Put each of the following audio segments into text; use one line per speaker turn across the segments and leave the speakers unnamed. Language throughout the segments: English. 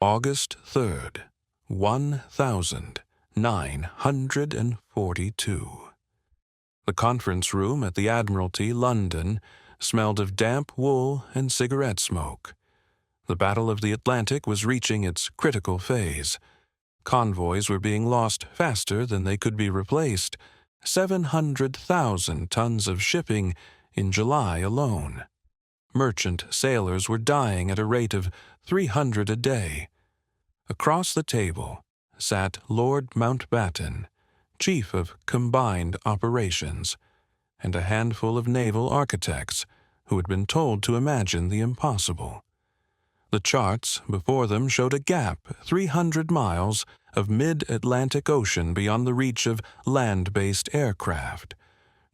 August 3rd, 1942. The conference room at the Admiralty, London, smelled of damp wool and cigarette smoke. The Battle of the Atlantic was reaching its critical phase. Convoys were being lost faster than they could be replaced. 700,000 tons of shipping in July alone. Merchant sailors were dying at a rate of 300 a day. Across the table sat Lord Mountbatten, Chief of Combined Operations, and a handful of naval architects who had been told to imagine the impossible. The charts before them showed a gap 300 miles of mid-Atlantic Ocean beyond the reach of land-based aircraft,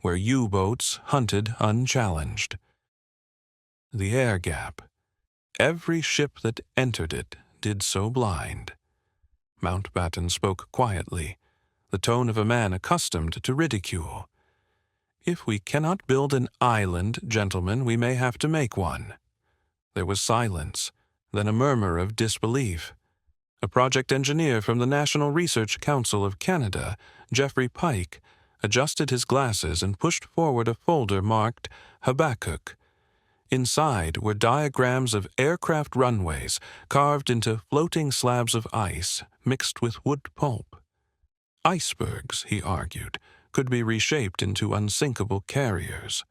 where U-boats hunted unchallenged. The air gap. Every ship that entered it did so blind. Mountbatten spoke quietly, the tone of a man accustomed to ridicule. If we cannot build an island, gentlemen, we may have to make one. There was silence, then a murmur of disbelief. A project engineer from the National Research Council of Canada, Geoffrey Pike, adjusted his glasses and pushed forward a folder marked Habakkuk. Inside were diagrams of aircraft runways carved into floating slabs of ice mixed with wood pulp. Icebergs, he argued, could be reshaped into unsinkable carriers.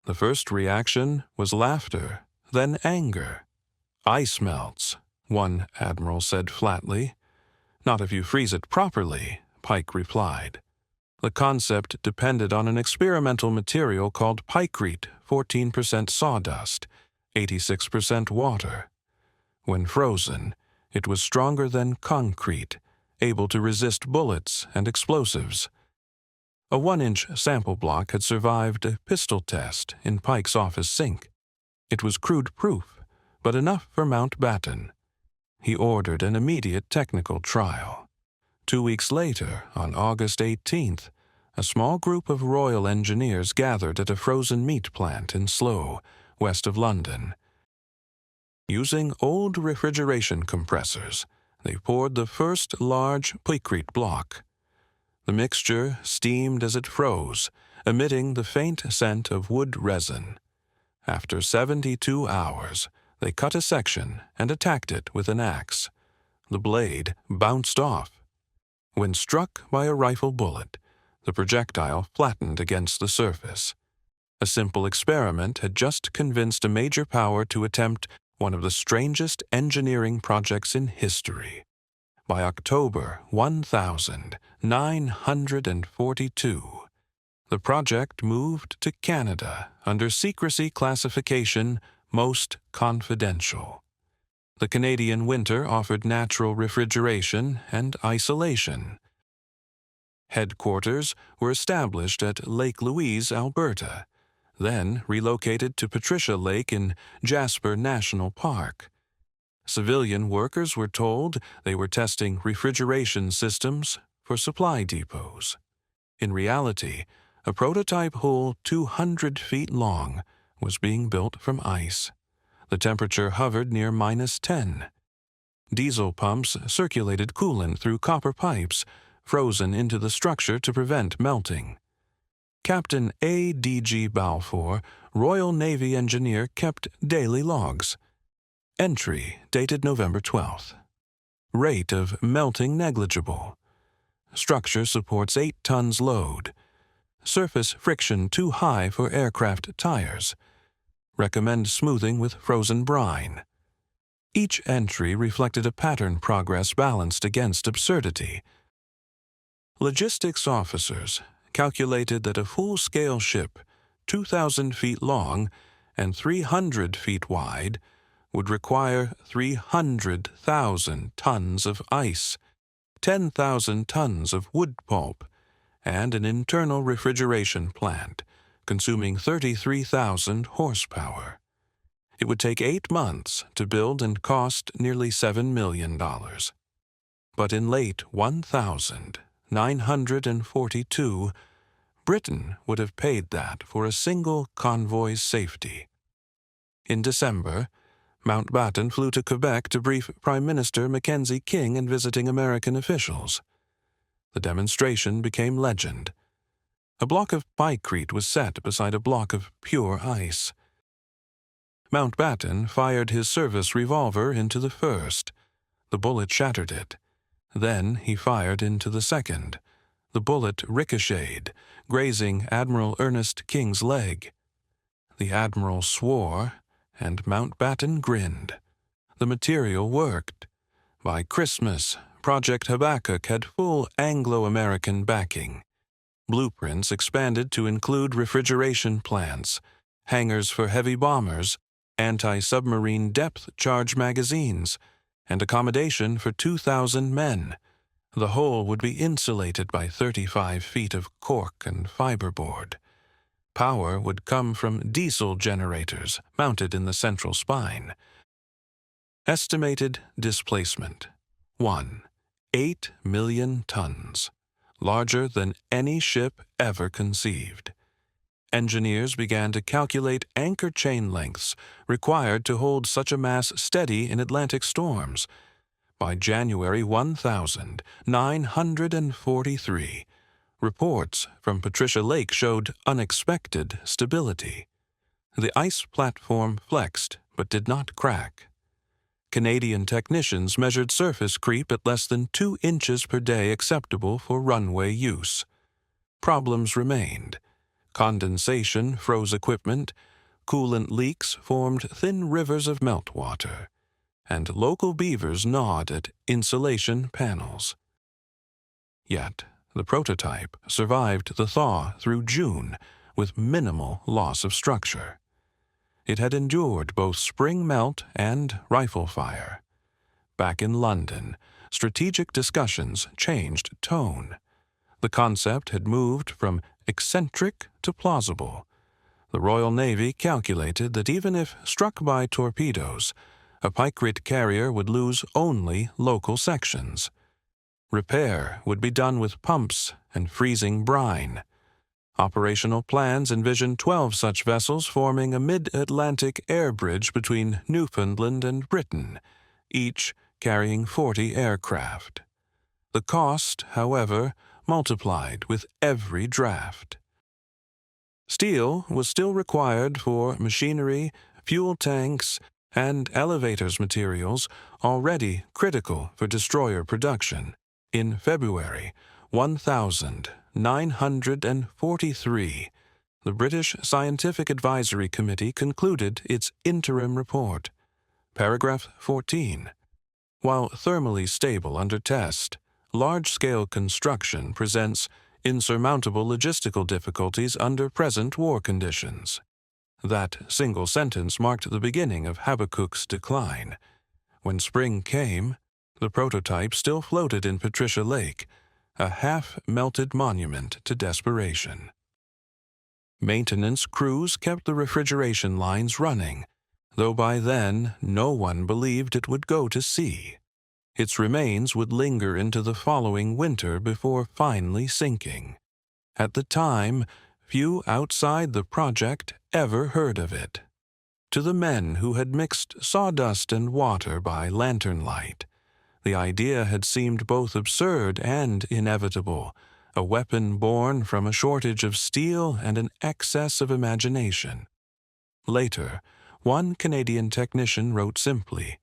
The first reaction was laughter, then anger. "Ice melts," one admiral said flatly. "Not if you freeze it properly," Pike replied. The concept depended on an experimental material called pykrete, 14% sawdust, 86% water. When frozen, it was stronger than concrete, able to resist bullets and explosives. A 1-inch sample block had survived a pistol test in Pike's office sink. It was crude-proof, but enough for Mountbatten. He ordered an immediate technical trial. 2 weeks later, on August 18th, a small group of Royal Engineers gathered at a frozen meat plant in Slough, west of London. Using old refrigeration compressors, they poured the first large pykrete block. The mixture steamed as it froze, emitting the faint scent of wood resin. After 72 hours, they cut a section and attacked it with an axe. The blade bounced off. When struck by a rifle bullet, the projectile flattened against the surface. A simple experiment had just convinced a major power to attempt one of the strangest engineering projects in history. By October 1942, the project moved to Canada under secrecy classification Most Confidential. The Canadian winter offered natural refrigeration and isolation. Headquarters were established at Lake Louise, Alberta, then relocated to Patricia Lake in Jasper National Park. Civilian workers were told they were testing refrigeration systems for supply depots. In reality, a prototype hull 200 feet long was being built from ice. The temperature hovered near -10. Diesel pumps circulated coolant through copper pipes, frozen into the structure to prevent melting. Captain A.D.G. Balfour, Royal Navy engineer, kept daily logs. Entry dated November 12th. Rate of melting negligible. Structure supports 8 tons load. Surface friction too high for aircraft tires. Recommend smoothing with frozen brine. Each entry reflected a pattern progress balanced against absurdity. Logistics officers calculated that a full-scale ship, 2,000 feet long and 300 feet wide, would require 300,000 tons of ice, 10,000 tons of wood pulp, and an internal refrigeration plant, consuming 33,000 horsepower. It would take 8 months to build and cost nearly $7 million. But in late 1942, Britain would have paid that for a single convoy's safety. In December, Mountbatten flew to Quebec to brief Prime Minister Mackenzie King and visiting American officials. The demonstration became legend. A block of pykrete was set beside a block of pure ice. Mountbatten fired his service revolver into the first. The bullet shattered it. Then he fired into the second. The bullet ricocheted, grazing Admiral Ernest King's leg. The Admiral swore, and Mountbatten grinned. The material worked. By Christmas, Project Habakkuk had full Anglo-American backing. Blueprints expanded to include refrigeration plants, hangars for heavy bombers, anti-submarine depth-charge magazines, and accommodation for 2,000 men. The whole would be insulated by 35 feet of cork and fiberboard. Power would come from diesel generators mounted in the central spine. Estimated displacement: 1. 8 million tons, larger than any ship ever conceived. Engineers began to calculate anchor chain lengths required to hold such a mass steady in Atlantic storms. By January 1943, reports from Patricia Lake showed unexpected stability. The ice platform flexed but did not crack. Canadian technicians measured surface creep at less than 2 inches per day, acceptable for runway use. Problems remained. Condensation froze equipment, coolant leaks formed thin rivers of meltwater, and local beavers gnawed at insulation panels. Yet, the prototype survived the thaw through June with minimal loss of structure. It had endured both spring melt and rifle fire. Back in London, strategic discussions changed tone. The concept had moved from eccentric to plausible. The Royal Navy calculated that even if struck by torpedoes, a pykrete carrier would lose only local sections. Repair would be done with pumps and freezing brine. Operational plans envisioned 12 such vessels forming a mid-Atlantic air bridge between Newfoundland and Britain, each carrying 40 aircraft. The cost, however, multiplied with every draft. Steel was still required for machinery, fuel tanks, and elevators materials already critical for destroyer production. In February 1943, the British Scientific Advisory Committee concluded its interim report. Paragraph 14. While thermally stable under test, large-scale construction presents insurmountable logistical difficulties under present war conditions. That single sentence marked the beginning of Habakkuk's decline. When spring came, the prototype still floated in Patricia Lake, a half-melted monument to desperation. Maintenance crews kept the refrigeration lines running, though by then no one believed it would go to sea. Its remains would linger into the following winter before finally sinking. At the time, few outside the project ever heard of it. To the men who had mixed sawdust and water by lantern light, the idea had seemed both absurd and inevitable, a weapon born from a shortage of steel and an excess of imagination. Later, one Canadian technician wrote simply,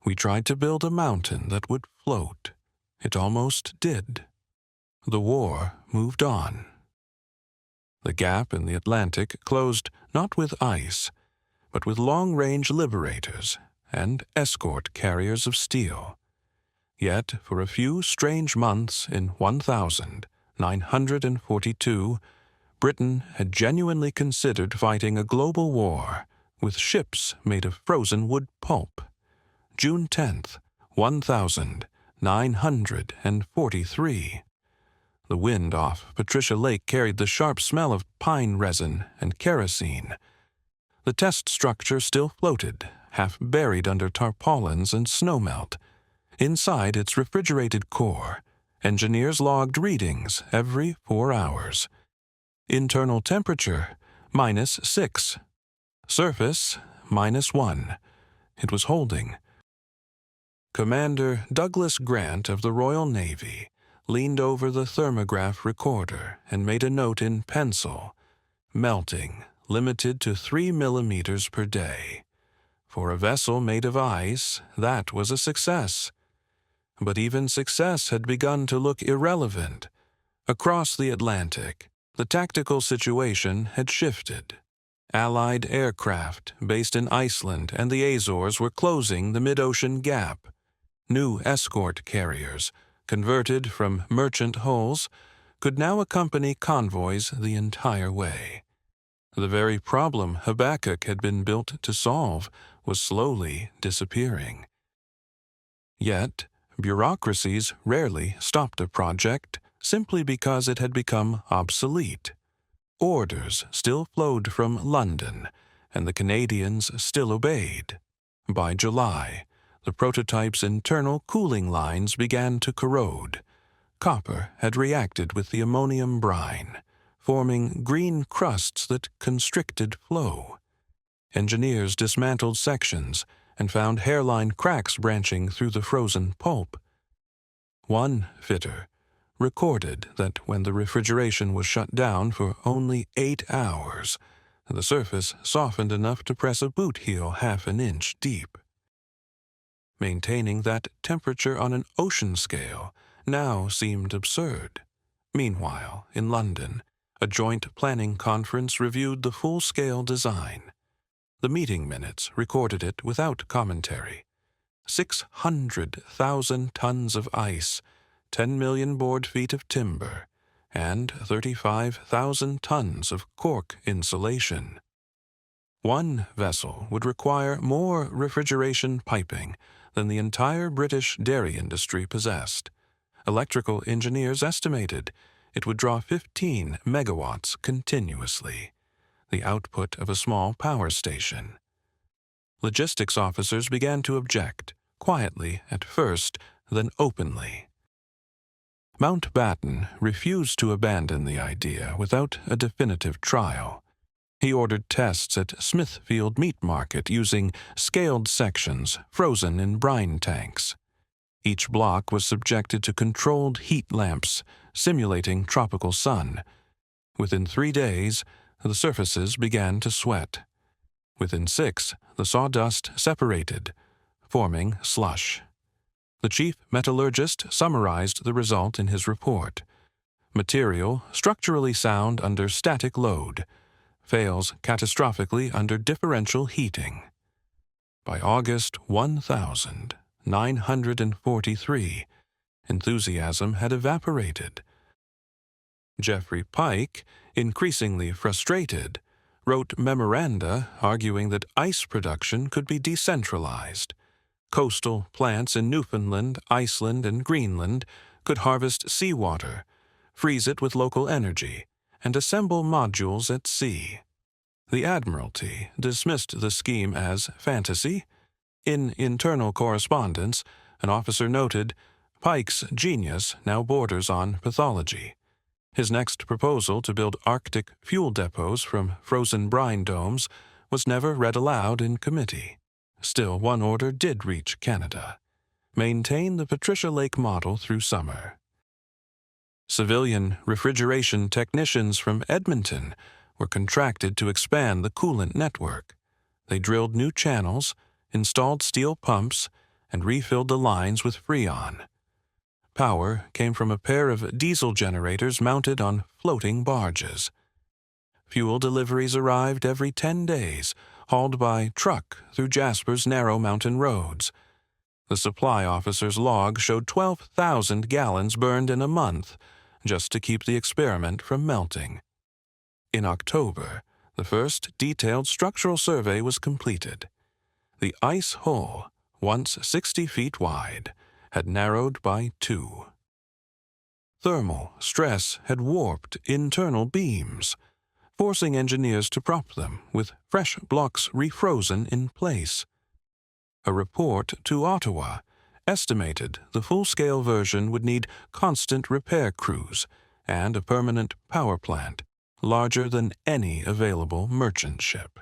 "We tried to build a mountain that would float. It almost did." The war moved on. The gap in the Atlantic closed not with ice, but with long-range liberators and escort carriers of steel. Yet, for a few strange months in 1942, Britain had genuinely considered fighting a global war with ships made of frozen wood pulp. June 10th, 1943. The wind off Patricia Lake carried the sharp smell of pine resin and kerosene. The test structure still floated, half buried under tarpaulins and snowmelt. Inside its refrigerated core, engineers logged readings every 4 hours. Internal temperature, -6. Surface, -1. it was holding. Commander Douglas Grant of the Royal Navy leaned over the thermograph recorder and made a note in pencil: melting, limited to 3 millimeters per day. For a vessel made of ice, that was a success. But even success had begun to look irrelevant. Across the Atlantic, the tactical situation had shifted. Allied aircraft based in Iceland and the Azores were closing the mid-ocean gap. New escort carriers, converted from merchant hulls, could now accompany convoys the entire way. The very problem Habakkuk had been built to solve was slowly disappearing. Yet, bureaucracies rarely stopped a project simply because it had become obsolete. Orders still flowed from London, and the Canadians still obeyed. By July, the prototype's internal cooling lines began to corrode. Copper had reacted with the ammonium brine, forming green crusts that constricted flow. Engineers dismantled sections and found hairline cracks branching through the frozen pulp. One fitter recorded that when the refrigeration was shut down for only 8 hours, the surface softened enough to press a boot heel half an inch deep. Maintaining that temperature on an ocean scale now seemed absurd. Meanwhile, in London, a joint planning conference reviewed the full-scale design. The meeting minutes recorded it without commentary. 600,000 tons of ice, 10 million board feet of timber, and 35,000 tons of cork insulation. One vessel would require more refrigeration piping than the entire British dairy industry possessed. Electrical engineers estimated it would draw 15 megawatts continuously, the output of a small power station. Logistics officers began to object, quietly at first, then openly. Mountbatten refused to abandon the idea without a definitive trial. He ordered tests at Smithfield Meat Market using scaled sections frozen in brine tanks. Each block was subjected to controlled heat lamps, simulating tropical sun. Within 3 days, the surfaces began to sweat. Within 6, the sawdust separated, forming slush. The chief metallurgist summarized the result in his report. Material structurally sound under static load, fails catastrophically under differential heating. By August 1943, enthusiasm had evaporated. Geoffrey Pike, increasingly frustrated, wrote memoranda arguing that ice production could be decentralized. Coastal plants in Newfoundland, Iceland, and Greenland could harvest seawater, freeze it with local energy, and assemble modules at sea. The Admiralty dismissed the scheme as fantasy. In internal correspondence, an officer noted, Pike's genius now borders on pathology. His next proposal to build Arctic fuel depots from frozen brine domes was never read aloud in committee. Still, one order did reach Canada: maintain the Patricia Lake model through summer. Civilian refrigeration technicians from Edmonton were contracted to expand the coolant network. They drilled new channels, installed steel pumps, and refilled the lines with Freon. Power came from a pair of diesel generators mounted on floating barges. Fuel deliveries arrived every 10 days, hauled by truck through Jasper's narrow mountain roads. The supply officer's log showed 12,000 gallons burned in a month, just to keep the experiment from melting. In October, the first detailed structural survey was completed. The ice hull, once 60 feet wide, had narrowed by 2. Thermal stress had warped internal beams, forcing engineers to prop them with fresh blocks refrozen in place. A report to Ottawa estimated the full-scale version would need constant repair crews and a permanent power plant larger than any available merchant ship.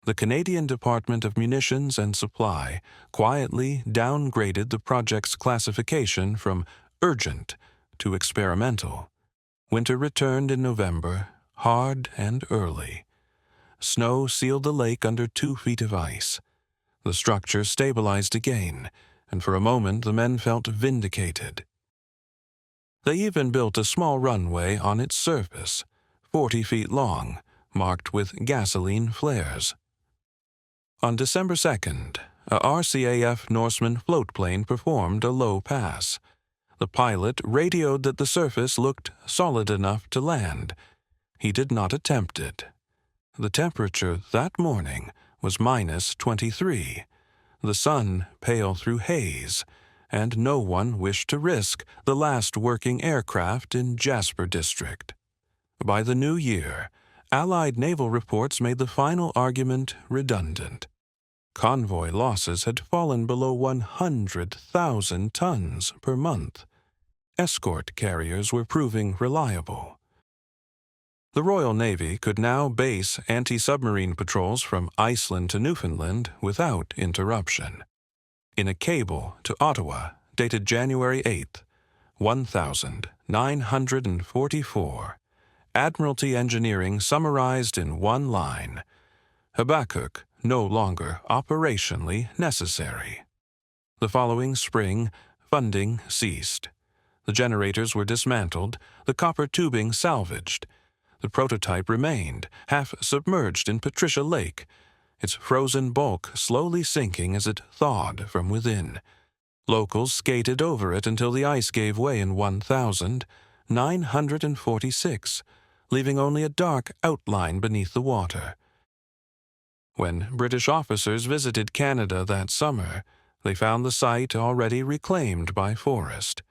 the Canadian Department of Munitions and Supply quietly downgraded the project's classification from urgent to experimental. Winter returned in November, hard and early. Snow sealed the lake under 2 feet of ice. The structure stabilized again, and for a moment the men felt vindicated. They even built a small runway on its surface, 40 feet long, marked with gasoline flares. On December 2nd, a RCAF Norseman floatplane performed a low pass. The pilot radioed that the surface looked solid enough to land. He did not attempt it. The temperature that morning was -23, the sun pale through haze, and no one wished to risk the last working aircraft in Jasper District. By the new year, Allied naval reports made the final argument redundant. Convoy losses had fallen below 100,000 tons per month. Escort carriers were proving reliable. The Royal Navy could now base anti-submarine patrols from Iceland to Newfoundland without interruption. In a cable to Ottawa, dated January 8, 1944, Admiralty Engineering summarized in one line: Habakkuk no longer operationally necessary. The following spring, funding ceased. The generators were dismantled, the copper tubing salvaged. The prototype remained, half submerged in Patricia Lake, its frozen bulk slowly sinking as it thawed from within. Locals skated over it until the ice gave way in 1946, leaving only a dark outline beneath the water. When British officers visited Canada that summer, they found the site already reclaimed by forest.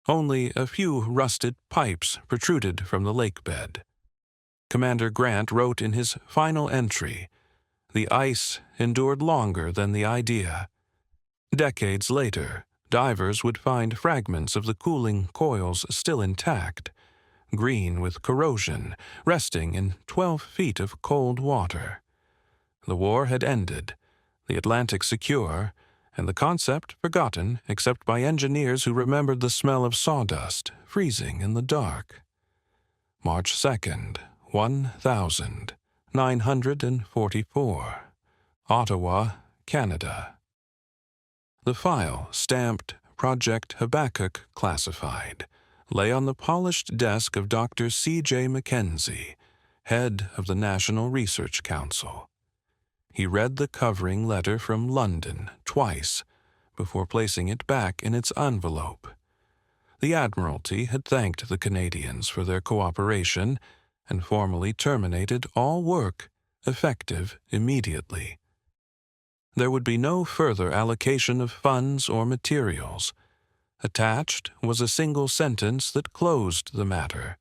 Only a few rusted pipes protruded from the lake bed. Commander Grant wrote in his final entry, "The ice endured longer than the idea." Decades later, divers would find fragments of the cooling coils still intact, green with corrosion, resting in 12 feet of cold water. The war had ended, the Atlantic secure, and the concept forgotten except by engineers who remembered the smell of sawdust freezing in the dark. March 2nd, 1944, Ottawa, Canada. The file, stamped Project Habakkuk Classified, lay on the polished desk of Dr. C.J. Mackenzie, head of the National Research Council. He read the covering letter from London twice before placing it back in its envelope. The Admiralty had thanked the Canadians for their cooperation and formally terminated all work, effective immediately. There would be no further allocation of funds or materials. Attached was a single sentence that closed the matter.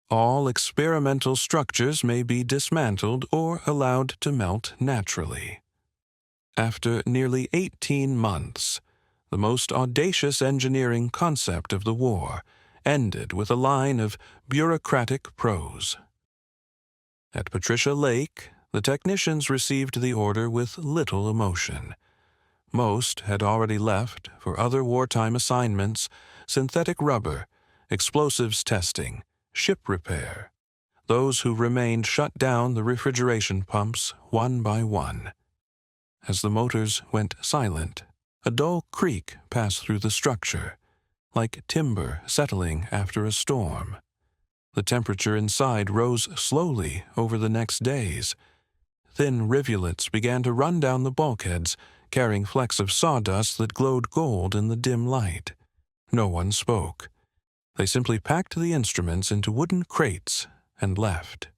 All experimental structures may be dismantled or allowed to melt naturally. After nearly 18 months, the most audacious engineering concept of the war ended with a line of bureaucratic prose. At Patricia Lake, the technicians received the order with little emotion. Most had already left for other wartime assignments: synthetic rubber, explosives testing, ship repair. Those who remained shut down the refrigeration pumps one by one. As the motors went silent, a dull creak passed through the structure, like timber settling after a storm. The temperature inside rose slowly over the next days. Thin rivulets began to run down the bulkheads, carrying flecks of sawdust that glowed gold in the dim light. No one spoke. They simply packed the instruments into wooden crates and left.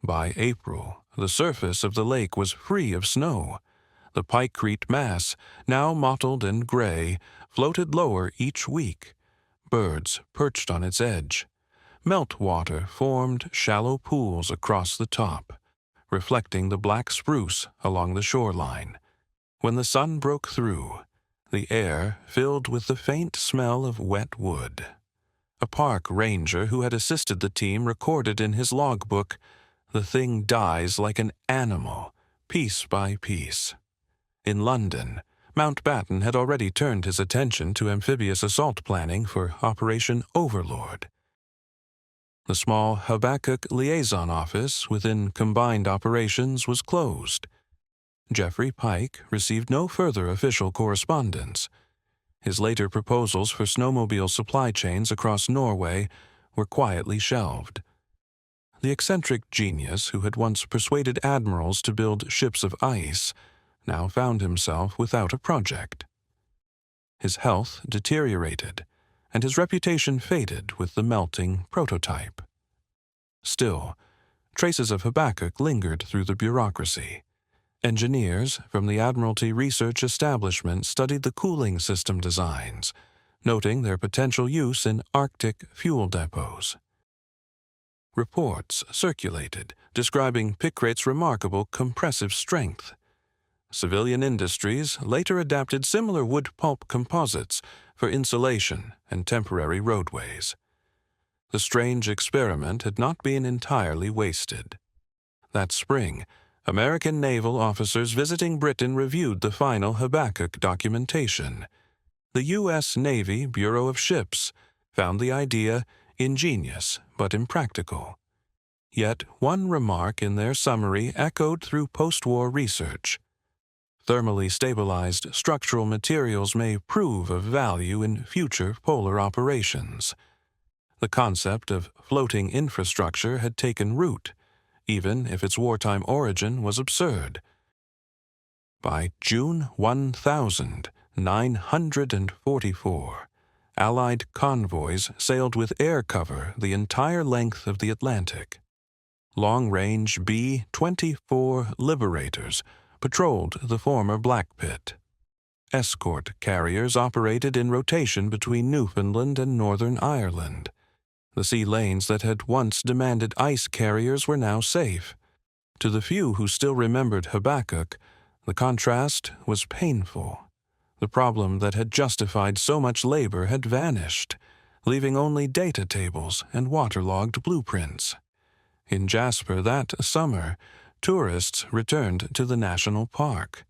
By April, the surface of the lake was free of snow. The Pikecrete mass, now mottled and gray, floated lower each week. Birds perched on its edge. Meltwater formed shallow pools across the top, reflecting the black spruce along the shoreline. When the sun broke through, the air filled with the faint smell of wet wood. A park ranger who had assisted the team recorded in his logbook, the thing dies like an animal, piece by piece. In London, Mountbatten had already turned his attention to amphibious assault planning for Operation Overlord. The small Habakkuk liaison office within Combined Operations was closed. Geoffrey Pike received no further official correspondence. His later proposals for snowmobile supply chains across Norway were quietly shelved. The eccentric genius who had once persuaded admirals to build ships of ice now found himself without a project. His health deteriorated, and his reputation faded with the melting prototype. Still, traces of Habakkuk lingered through the bureaucracy. Engineers from the Admiralty Research Establishment studied the cooling system designs, noting their potential use in Arctic fuel depots. Reports circulated describing Pickrate's remarkable compressive strength. Civilian industries later adapted similar wood pulp composites for insulation and temporary roadways. The strange experiment had not been entirely wasted. That spring, American naval officers visiting Britain reviewed the final Habakkuk documentation. The U.S. Navy Bureau of Ships found the idea ingenious but impractical. Yet one remark in their summary echoed through post-war research. Thermally stabilized structural materials may prove of value in future polar operations. The concept of floating infrastructure had taken root, even if its wartime origin was absurd. By June 1944, Allied convoys sailed with air cover the entire length of the Atlantic. Long-range B-24 Liberators patrolled the former Black Pit. Escort carriers operated in rotation between Newfoundland and Northern Ireland. The sea lanes that had once demanded ice carriers were now safe. To the few who still remembered Habakkuk, the contrast was painful. The problem that had justified so much labor had vanished, leaving only data tables and waterlogged blueprints. In Jasper that summer, tourists returned to the national park.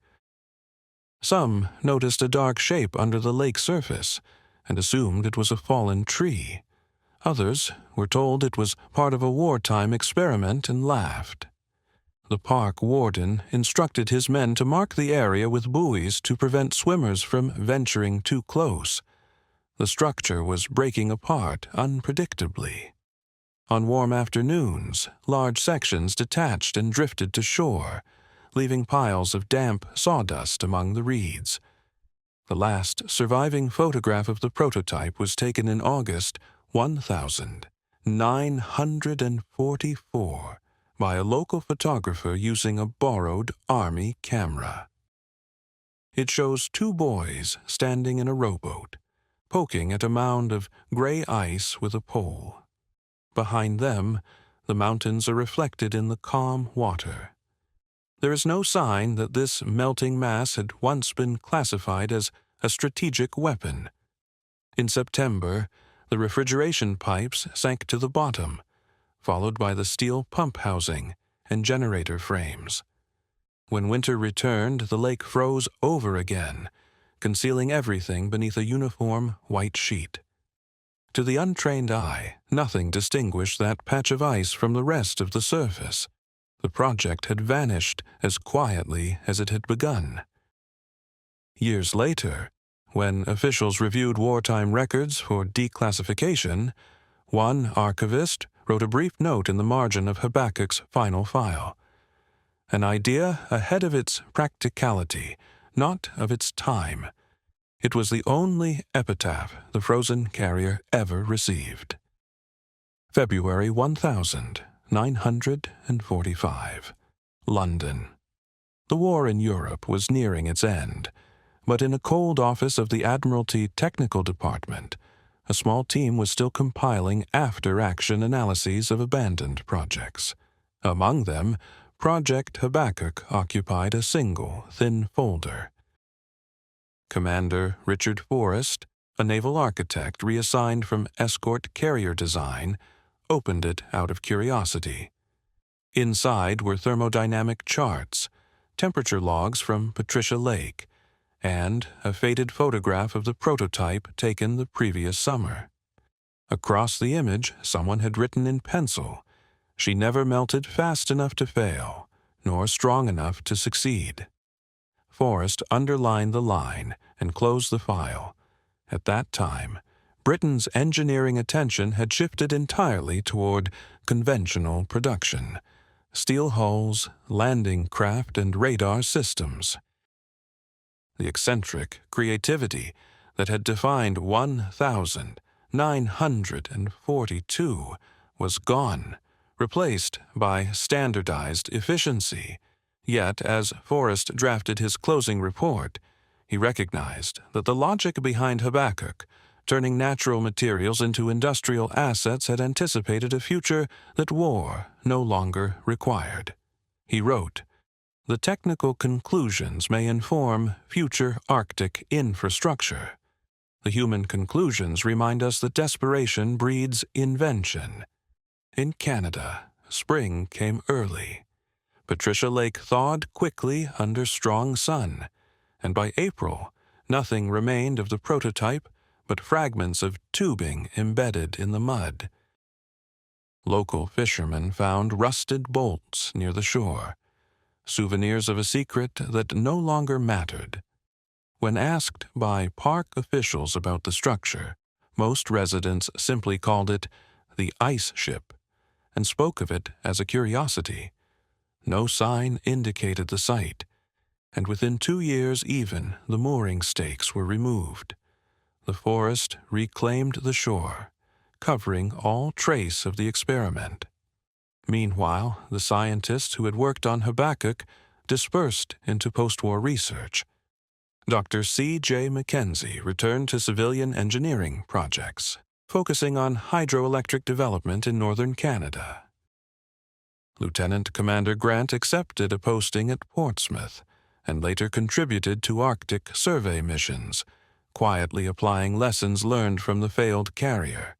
Some noticed a dark shape under the lake surface and assumed it was a fallen tree. Others were told it was part of a wartime experiment and laughed. The park warden instructed his men to mark the area with buoys to prevent swimmers from venturing too close. The structure was breaking apart unpredictably. On warm afternoons, large sections detached and drifted to shore, leaving piles of damp sawdust among the reeds. The last surviving photograph of the prototype was taken in August 1944 by a local photographer using a borrowed Army camera. It shows two boys standing in a rowboat, poking at a mound of gray ice with a pole. Behind them, the mountains are reflected in the calm water. There is no sign that this melting mass had once been classified as a strategic weapon. In September, the refrigeration pipes sank to the bottom, followed by the steel pump housing and generator frames. When winter returned, the lake froze over again, concealing everything beneath a uniform white sheet. To the untrained eye, nothing distinguished that patch of ice from the rest of the surface. The project had vanished as quietly as it had begun. Years later, when officials reviewed wartime records for declassification, one archivist wrote a brief note in the margin of Habakkuk's final file. An idea ahead of its practicality, not of its time. It was the only epitaph the frozen carrier ever received. February 1945. London. The war in Europe was nearing its end, but in a cold office of the Admiralty Technical Department, a small team was still compiling after-action analyses of abandoned projects. Among them, Project Habakkuk occupied a single, thin folder. Commander Richard Forrest, a naval architect reassigned from escort carrier design, opened it out of curiosity. Inside were thermodynamic charts, temperature logs from Patricia Lake, and a faded photograph of the prototype taken the previous summer. Across the image, someone had written in pencil, "She never melted fast enough to fail, nor strong enough to succeed." Forrest underlined the line and closed the file. At that time, Britain's engineering attention had shifted entirely toward conventional production, steel hulls, landing craft, and radar systems. The eccentric creativity that had defined 1,942 was gone, replaced by standardized efficiency. Yet, as Forrest drafted his closing report, he recognized that the logic behind Habakkuk, turning natural materials into industrial assets, had anticipated a future that war no longer required. He wrote, "The technical conclusions may inform future Arctic infrastructure. The human conclusions remind us that desperation breeds invention." In Canada, spring came early. Patricia Lake thawed quickly under strong sun, and by April, nothing remained of the prototype but fragments of tubing embedded in the mud. Local fishermen found rusted bolts near the shore, souvenirs of a secret that no longer mattered. When asked by park officials about the structure, most residents simply called it the ice ship and spoke of it as a curiosity. No sign indicated the site, and within 2 years even, the mooring stakes were removed. The forest reclaimed the shore, covering all trace of the experiment. Meanwhile, the scientists who had worked on Habakkuk dispersed into post-war research. Dr. C.J. Mackenzie returned to civilian engineering projects, focusing on hydroelectric development in northern Canada. Lieutenant Commander Grant accepted a posting at Portsmouth and later contributed to Arctic survey missions, quietly applying lessons learned from the failed carrier.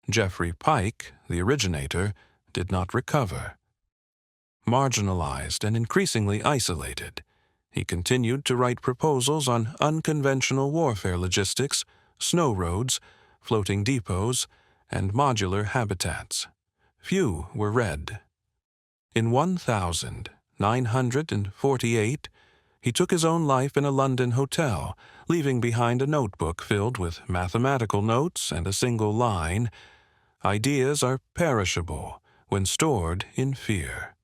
Geoffrey Pike, the originator, did not recover. Marginalized and increasingly isolated, he continued to write proposals on unconventional warfare logistics, snow roads, floating depots, and modular habitats. Few were read. In 1948, he took his own life in a London hotel, leaving behind a notebook filled with mathematical notes and a single line, "Ideas are perishable when stored in fear."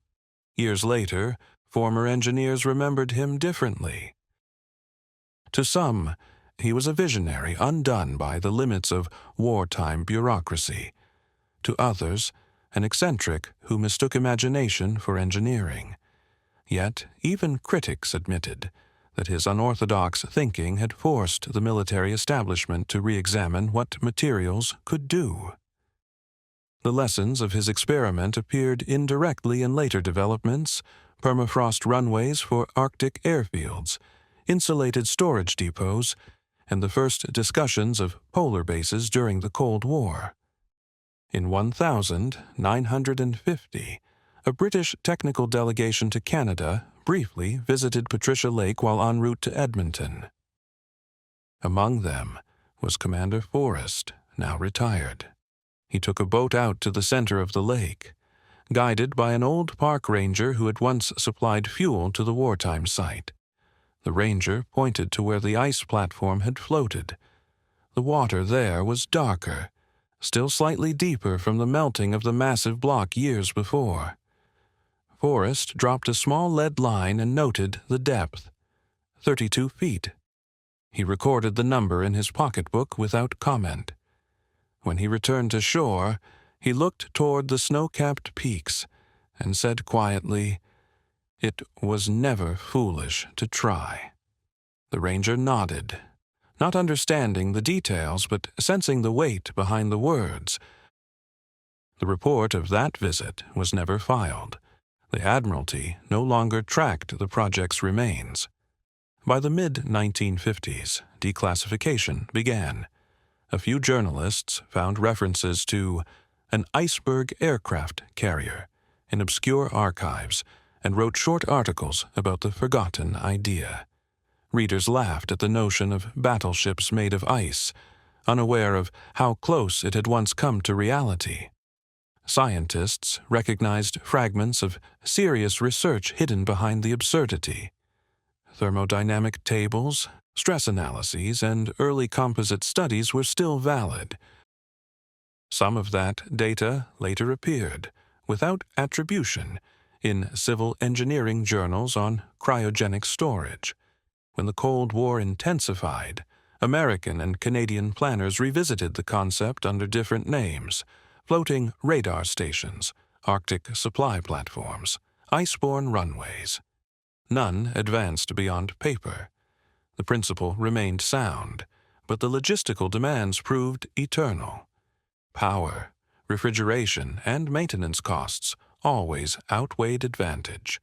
Years later, former engineers remembered him differently. To some, he was a visionary undone by the limits of wartime bureaucracy. To others, an eccentric who mistook imagination for engineering. Yet even critics admitted that his unorthodox thinking had forced the military establishment to re-examine what materials could do. The lessons of his experiment appeared indirectly in later developments: permafrost runways for Arctic airfields, insulated storage depots, and the first discussions of polar bases during the Cold War. In 1950, a British technical delegation to Canada briefly visited Patricia Lake while en route to Edmonton. Among them was Commander Forrest, now retired. He took a boat out to the center of the lake, guided by an old park ranger who had once supplied fuel to the wartime site. The ranger pointed to where the ice platform had floated. The water there was darker, still slightly deeper from the melting of the massive block years before. Forrest dropped a small lead line and noted the depth, 32 feet. He recorded the number in his pocketbook without comment. When he returned to shore, he looked toward the snow-capped peaks and said quietly, "It was never foolish to try." The ranger nodded, not understanding the details but sensing the weight behind the words. The report of that visit was never filed. The Admiralty no longer tracked the project's remains. By the mid-1950s, declassification began. A few journalists found references to an iceberg aircraft carrier in obscure archives and wrote short articles about the forgotten idea. Readers laughed at the notion of battleships made of ice, unaware of how close it had once come to reality. Scientists recognized fragments of serious research hidden behind the absurdity. Thermodynamic tables, stress analyses, and early composite studies were still valid. Some of that data later appeared, without attribution, in civil engineering journals on cryogenic storage. When the Cold War intensified, American and Canadian planners revisited the concept under different names: floating radar stations, Arctic supply platforms, iceborne runways. None advanced beyond paper. The principle remained sound, but the logistical demands proved eternal. Power, refrigeration, and maintenance costs always outweighed advantage.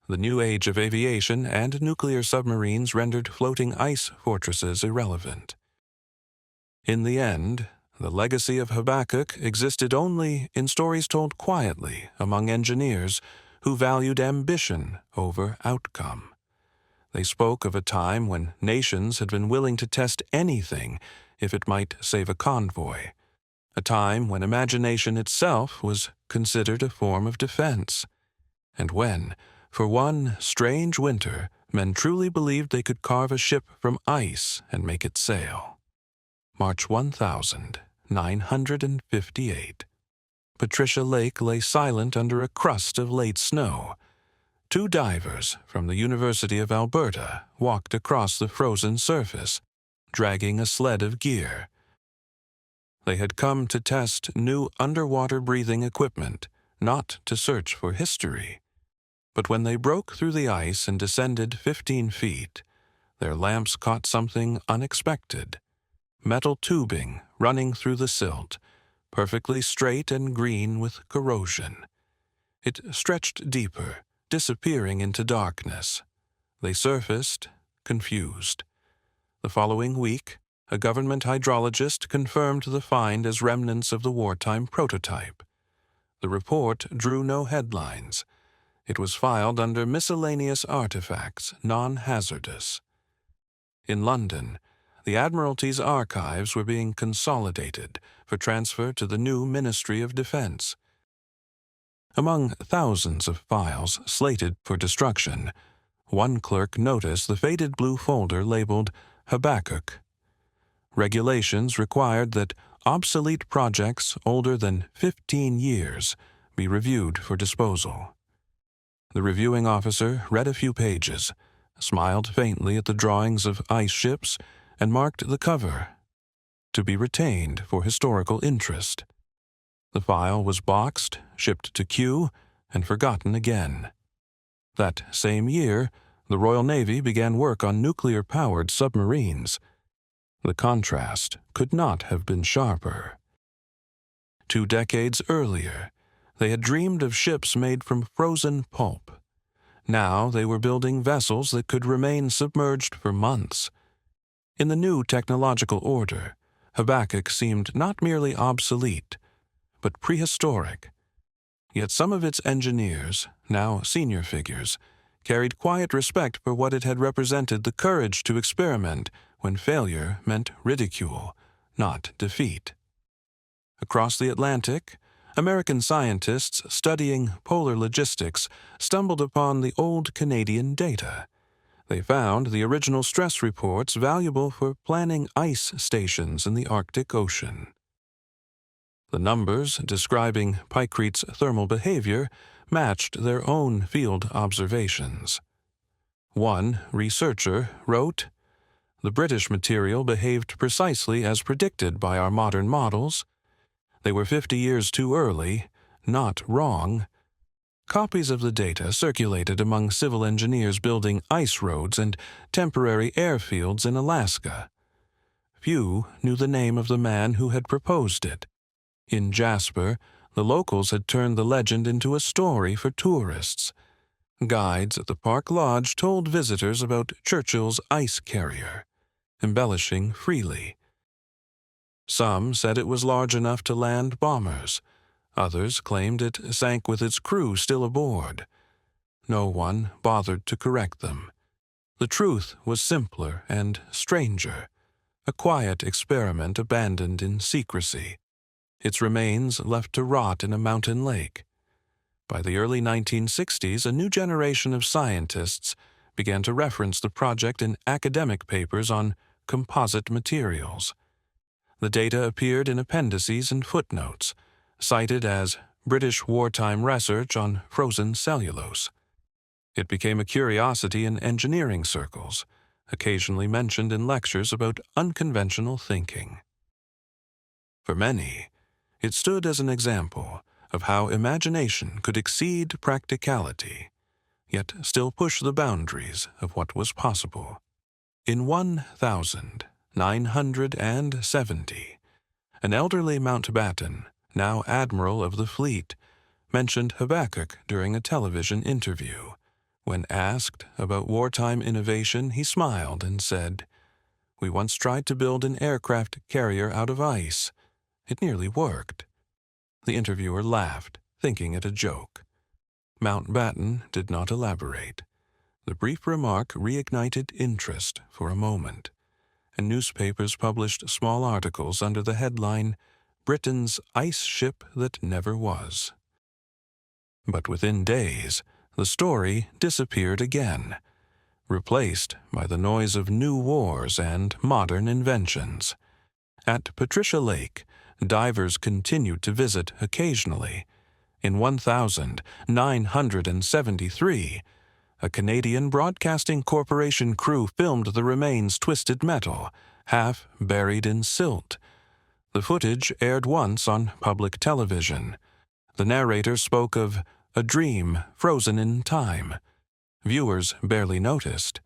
The new age of aviation and nuclear submarines rendered floating ice fortresses irrelevant. In the end, the legacy of Habakkuk existed only in stories told quietly among engineers who valued ambition over outcome. They spoke of a time when nations had been willing to test anything if it might save a convoy, a time when imagination itself was considered a form of defense, and when, for one strange winter, men truly believed they could carve a ship from ice and make it sail. March 1958. Patricia Lake lay silent under a crust of late snow. Two divers from the University of Alberta walked across the frozen surface, dragging a sled of gear. They had come to test new underwater breathing equipment, not to search for history. But when they broke through the ice and descended 15 feet, their lamps caught something unexpected: metal tubing running through the silt, perfectly straight and green with corrosion. It stretched deeper, disappearing into darkness. They surfaced, confused. The following week, a government hydrologist confirmed the find as remnants of the wartime prototype. The report drew no headlines. It was filed under miscellaneous artifacts, non-hazardous. In London, the Admiralty's archives were being consolidated for transfer to the new Ministry of Defense. Among thousands of files slated for destruction, one clerk noticed the faded blue folder labeled Habakkuk. Regulations required that obsolete projects older than 15 years be reviewed for disposal. The reviewing officer read a few pages, smiled faintly at the drawings of ice ships, and marked the cover, "To be retained for historical interest." The file was boxed, shipped to Kew, and forgotten again. That same year, the Royal Navy began work on nuclear-powered submarines. The contrast could not have been sharper. 2 decades earlier, they had dreamed of ships made from frozen pulp. Now they were building vessels that could remain submerged for months. In the new technological order, Habakkuk seemed not merely obsolete, but prehistoric. Yet some of its engineers, now senior figures, carried quiet respect for what it had represented: the courage to experiment when failure meant ridicule, not defeat. Across the Atlantic, American scientists studying polar logistics stumbled upon the old Canadian data. They found the original stress reports valuable for planning ice stations in the Arctic Ocean. The numbers describing pyrete's thermal behavior matched their own field observations. One researcher wrote, "The British material behaved precisely as predicted by our modern models. They were 50 years too early, not wrong." Copies of the data circulated among civil engineers building ice roads and temporary airfields in Alaska. Few knew the name of the man who had proposed it. In Jasper, the locals had turned the legend into a story for tourists. Guides at the Park Lodge told visitors about Churchill's ice carrier, embellishing freely. Some said it was large enough to land bombers. Others claimed it sank with its crew still aboard. No one bothered to correct them. The truth was simpler and stranger, a quiet experiment abandoned in secrecy, its remains left to rot in a mountain lake. By the early 1960s, a new generation of scientists began to reference the project in academic papers on composite materials. The data appeared in appendices and footnotes, cited as British wartime research on frozen cellulose. It became a curiosity in engineering circles, occasionally mentioned in lectures about unconventional thinking. For many, it stood as an example of how imagination could exceed practicality, yet still push the boundaries of what was possible. In 1970, an elderly Mountbatten, now Admiral of the Fleet, mentioned Habakkuk during a television interview. When asked about wartime innovation, he smiled and said, "We once tried to build an aircraft carrier out of ice. It nearly worked." The interviewer laughed, thinking it a joke. Mountbatten did not elaborate. The brief remark reignited interest for a moment, and newspapers published small articles under the headline, "Britain's Ice Ship That Never Was." But within days, the story disappeared again, replaced by the noise of new wars and modern inventions. At Patricia Lake, divers continued to visit occasionally. In 1973, a Canadian Broadcasting Corporation crew filmed the remains twisted metal, half buried in silt. The footage aired once on public television. The narrator spoke of a dream frozen in time. Viewers barely noticed.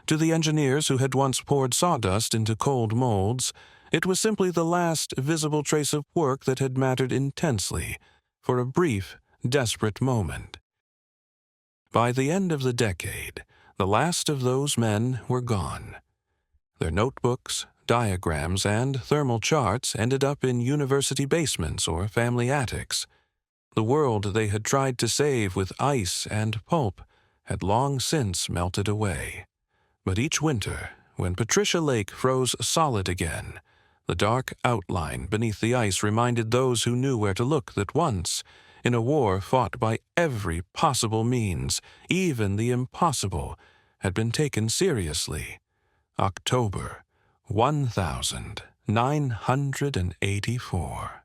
To the engineers who had once poured sawdust into cold molds, it was simply the last visible trace of work that had mattered intensely for a brief, desperate moment. By the end of the decade, the last of those men were gone. Their notebooks, diagrams, and thermal charts ended up in university basements or family attics. The world they had tried to save with ice and pulp had long since melted away. But each winter, when Patricia Lake froze solid again, the dark outline beneath the ice reminded those who knew where to look that once, in a war fought by every possible means, even the impossible, had been taken seriously. October 1984.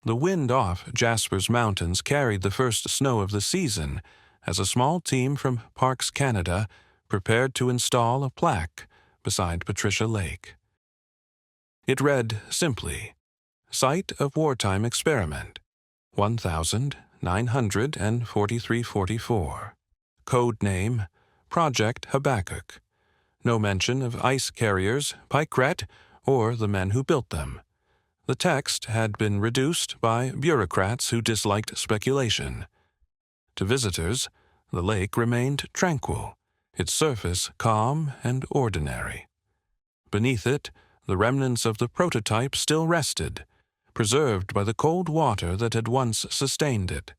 The wind off Jasper's Mountains carried the first snow of the season as a small team from Parks Canada prepared to install a plaque beside Patricia Lake. It read simply, "Site of Wartime Experiment, 1943-44. Code name, Project Habakkuk. No mention of ice carriers, Pikret, or the men who built them. The text had been reduced by bureaucrats who disliked speculation. To visitors, the lake remained tranquil, its surface calm and ordinary. Beneath it, the remnants of the prototype still rested, preserved by the cold water that had once sustained it.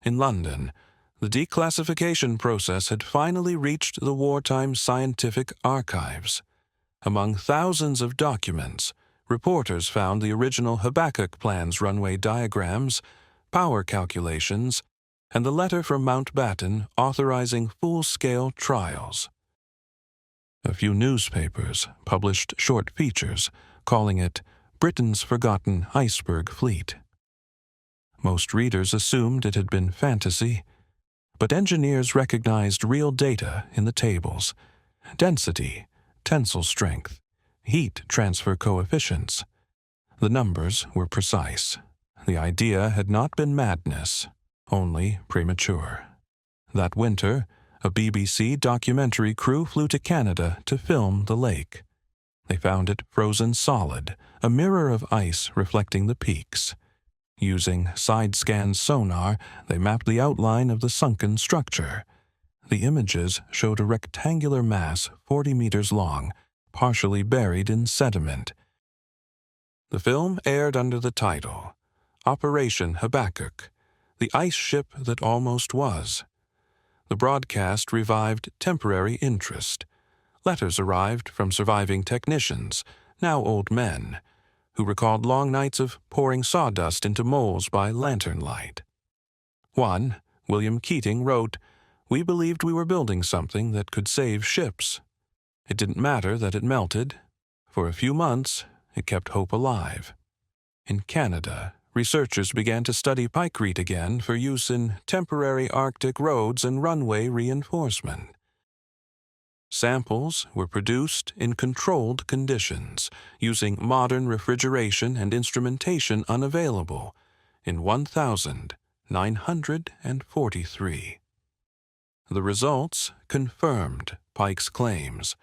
In London, the declassification process had finally reached the wartime scientific archives. Among thousands of documents, reporters found the original Habakkuk plan's runway diagrams, power calculations, and the letter from Mountbatten authorizing full-scale trials. A few newspapers published short features, calling it Britain's Forgotten Iceberg Fleet. Most readers assumed it had been fantasy, but engineers recognized real data in the tables: density, tensile strength, heat transfer coefficients. The numbers were precise. The idea had not been madness, only premature. That winter, a BBC documentary crew flew to Canada to film the lake. They found it frozen solid, a mirror of ice reflecting the peaks. Using side-scan sonar, they mapped the outline of the sunken structure. The images showed a rectangular mass 40 meters long, partially buried in sediment. The film aired under the title, Operation Habakkuk, the ice ship that almost was. The broadcast revived temporary interest. Letters arrived from surviving technicians, now old men, who recalled long nights of pouring sawdust into moles by lantern light. One, William Keating, wrote, "We believed we were building something that could save ships. It didn't matter that it melted. For a few months, it kept hope alive." In Canada, researchers began to study pykrete again for use in temporary Arctic roads and runway reinforcement. Samples were produced in controlled conditions, using modern refrigeration and instrumentation unavailable in 1943. The results confirmed Pike's claims.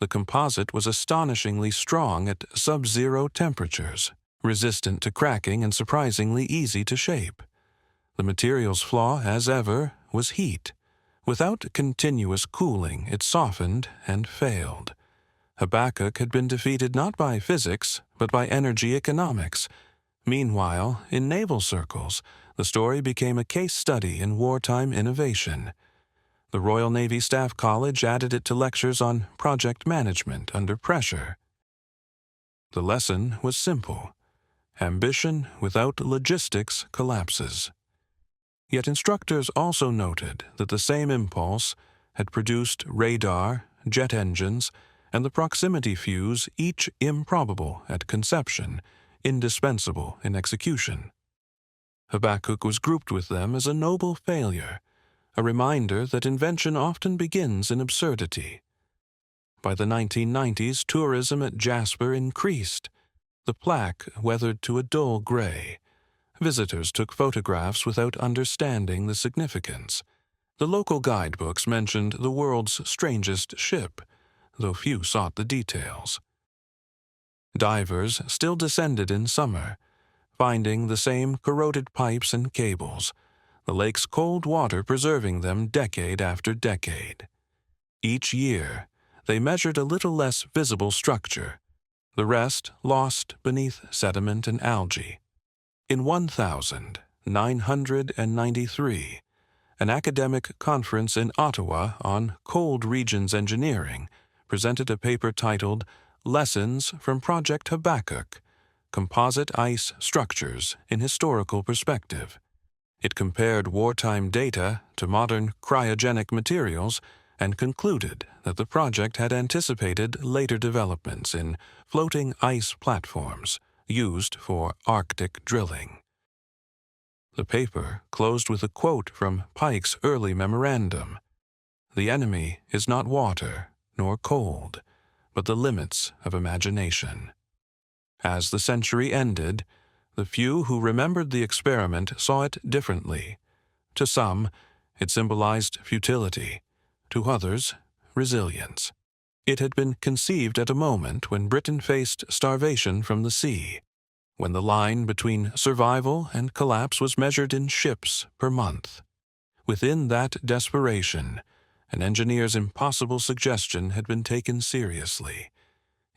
The composite was astonishingly strong at sub-zero temperatures, resistant to cracking and surprisingly easy to shape. The material's flaw, as ever, was heat. Without continuous cooling, it softened and failed. Habakkuk had been defeated not by physics, but by energy economics. Meanwhile, in naval circles, the story became a case study in wartime innovation. The Royal Navy Staff College added it to lectures on project management under pressure. The lesson was simple. Ambition without logistics collapses. Yet instructors also noted that the same impulse had produced radar, jet engines, and the proximity fuse, each improbable at conception, indispensable in execution. Habakkuk was grouped with them as a noble failure, a reminder that invention often begins in absurdity. By the 1990s, tourism at Jasper increased. The plaque weathered to a dull gray. Visitors took photographs without understanding the significance. The local guidebooks mentioned the world's strangest ship, though few sought the details. Divers still descended in summer, finding the same corroded pipes and cables, the lake's cold water preserving them decade after decade. Each year, they measured a little less visible structure, the rest lost beneath sediment and algae. In 1993, an academic conference in Ottawa on cold regions engineering presented a paper titled Lessons from Project Habakkuk, Composite Ice Structures in Historical Perspective. It compared wartime data to modern cryogenic materials and concluded that the project had anticipated later developments in floating ice platforms used for Arctic drilling. The paper closed with a quote from Pike's early memorandum. "The enemy is not water nor cold, but the limits of imagination." As the century ended, the few who remembered the experiment saw it differently. To some, it symbolized futility. To others, resilience. It had been conceived at a moment when Britain faced starvation from the sea, when the line between survival and collapse was measured in ships per month. Within that desperation, an engineer's impossible suggestion had been taken seriously.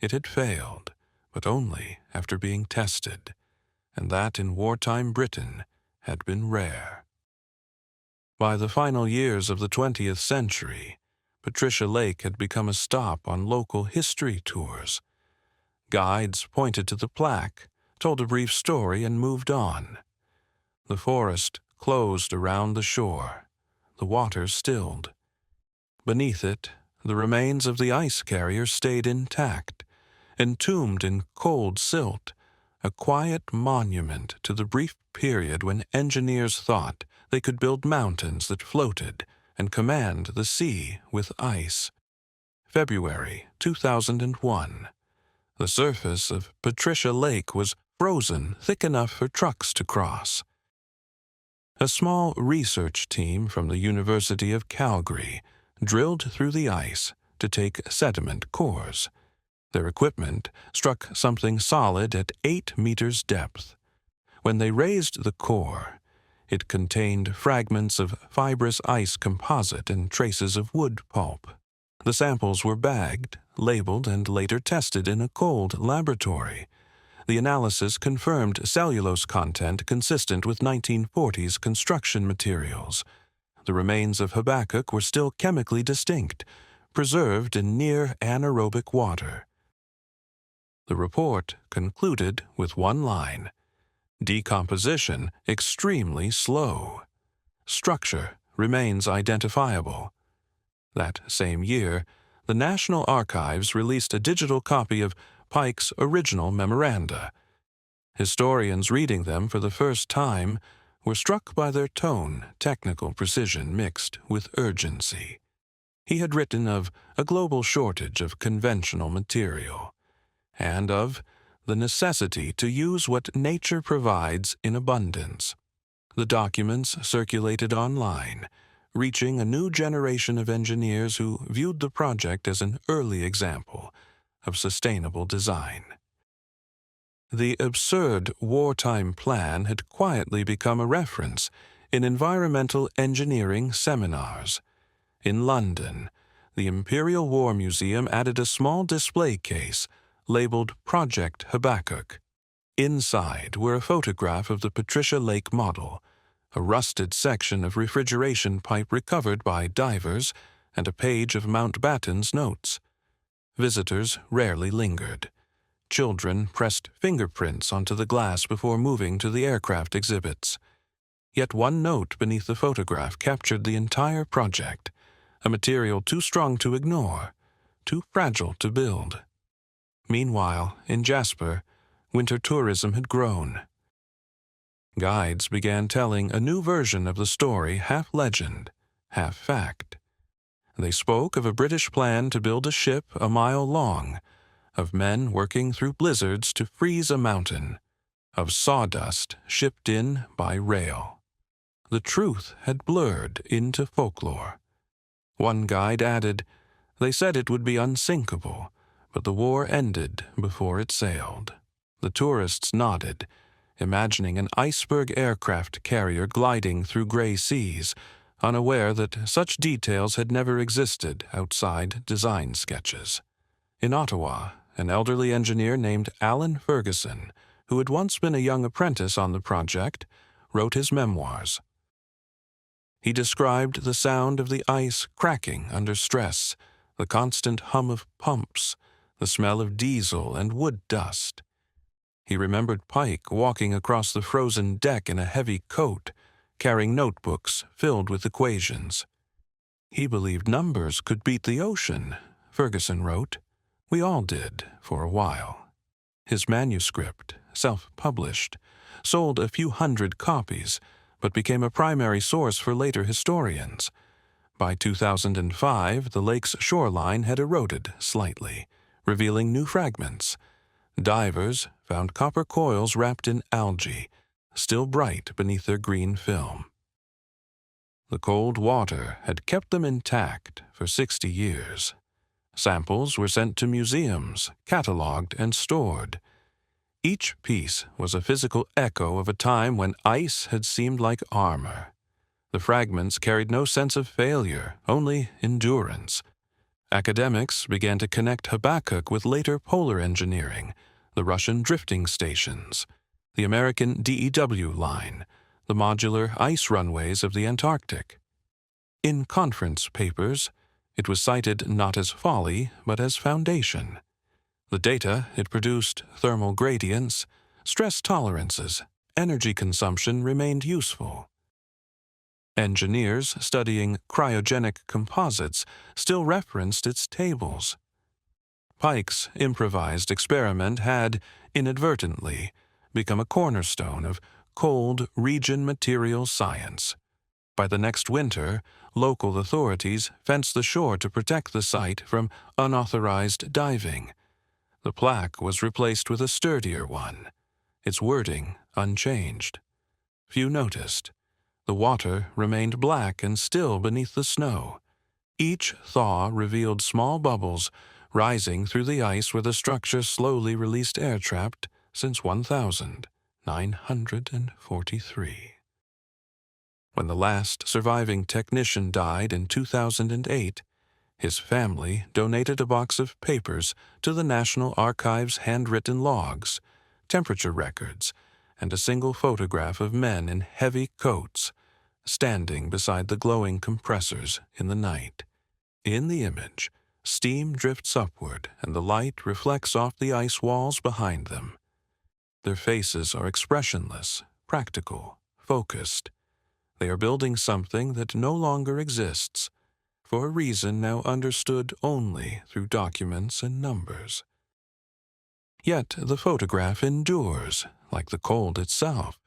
It had failed, but only after being tested, and that in wartime Britain had been rare. By the final years of the 20th century, Patricia Lake had become a stop on local history tours. Guides pointed to the plaque, told a brief story, and moved on. The forest closed around the shore. The water stilled. Beneath it, the remains of the ice carrier stayed intact, entombed in cold silt, a quiet monument to the brief period when engineers thought they could build mountains that floated and command the sea with ice. February 2001. The surface of Patricia Lake was frozen thick enough for trucks to cross. A small research team from the University of Calgary drilled through the ice to take sediment cores. Their equipment struck something solid at 8 meters depth. When they raised the core, it contained fragments of fibrous ice composite and traces of wood pulp. The samples were bagged, labeled, and later tested in a cold laboratory. The analysis confirmed cellulose content consistent with 1940s construction materials. The remains of Habakkuk were still chemically distinct, preserved in near anaerobic water. The report concluded with one line: decomposition extremely slow. Structure remains identifiable. That same year, the National Archives released a digital copy of Pike's original memoranda. Historians reading them for the first time were struck by their tone, technical precision mixed with urgency. He had written of a global shortage of conventional material, and of the necessity to use what nature provides in abundance. The documents circulated online, reaching a new generation of engineers who viewed the project as an early example of sustainable design. The absurd wartime plan had quietly become a reference in environmental engineering seminars. In London, the Imperial War Museum added a small display case labeled Project Habakkuk. Inside were a photograph of the Patricia Lake model, a rusted section of refrigeration pipe recovered by divers, and a page of Mountbatten's notes. Visitors rarely lingered. Children pressed fingerprints onto the glass before moving to the aircraft exhibits. Yet one note beneath the photograph captured the entire project, a material too strong to ignore, too fragile to build. Meanwhile, in Jasper, winter tourism had grown. Guides began telling a new version of the story, half legend, half fact. They spoke of a British plan to build a ship a mile long, of men working through blizzards to freeze a mountain, of sawdust shipped in by rail. The truth had blurred into folklore. One guide added, "They said it would be unsinkable, but the war ended before it sailed." The tourists nodded, imagining an iceberg aircraft carrier gliding through gray seas, unaware that such details had never existed outside design sketches. In Ottawa, an elderly engineer named Alan Ferguson, who had once been a young apprentice on the project, wrote his memoirs. He described the sound of the ice cracking under stress, the constant hum of pumps, the smell of diesel and wood dust. He remembered Pike walking across the frozen deck in a heavy coat, carrying notebooks filled with equations. "He believed numbers could beat the ocean," Ferguson wrote. "We all did, for a while." His manuscript, self-published, sold a few hundred copies, but became a primary source for later historians. By 2005, the lake's shoreline had eroded slightly, revealing new fragments. Divers found copper coils wrapped in algae, still bright beneath their green film. The cold water had kept them intact for 60 years. Samples were sent to museums, catalogued and stored. Each piece was a physical echo of a time when ice had seemed like armor. The fragments carried no sense of failure, only endurance. Academics began to connect Habakkuk with later polar engineering, the Russian drifting stations, the American DEW line, the modular ice runways of the Antarctic. In conference papers, it was cited not as folly, but as foundation. The data it produced, thermal gradients, stress tolerances, energy consumption, remained useful. Engineers studying cryogenic composites still referenced its tables. Pike's improvised experiment had, inadvertently, become a cornerstone of cold region material science. By the next winter, local authorities fenced the shore to protect the site from unauthorized diving. The plaque was replaced with a sturdier one, its wording unchanged. Few noticed. The water remained black and still beneath the snow. Each thaw revealed small bubbles rising through the ice where the structure slowly released air trapped since 1943. When the last surviving technician died in 2008, his family donated a box of papers to the National Archives' handwritten logs, temperature records, and a single photograph of men in heavy coats standing beside the glowing compressors in the night. In the image, steam drifts upward and the light reflects off the ice walls behind them. Their faces are expressionless, practical, focused. They are building something that no longer exists, for a reason now understood only through documents and numbers. Yet the photograph endures, like the cold itself,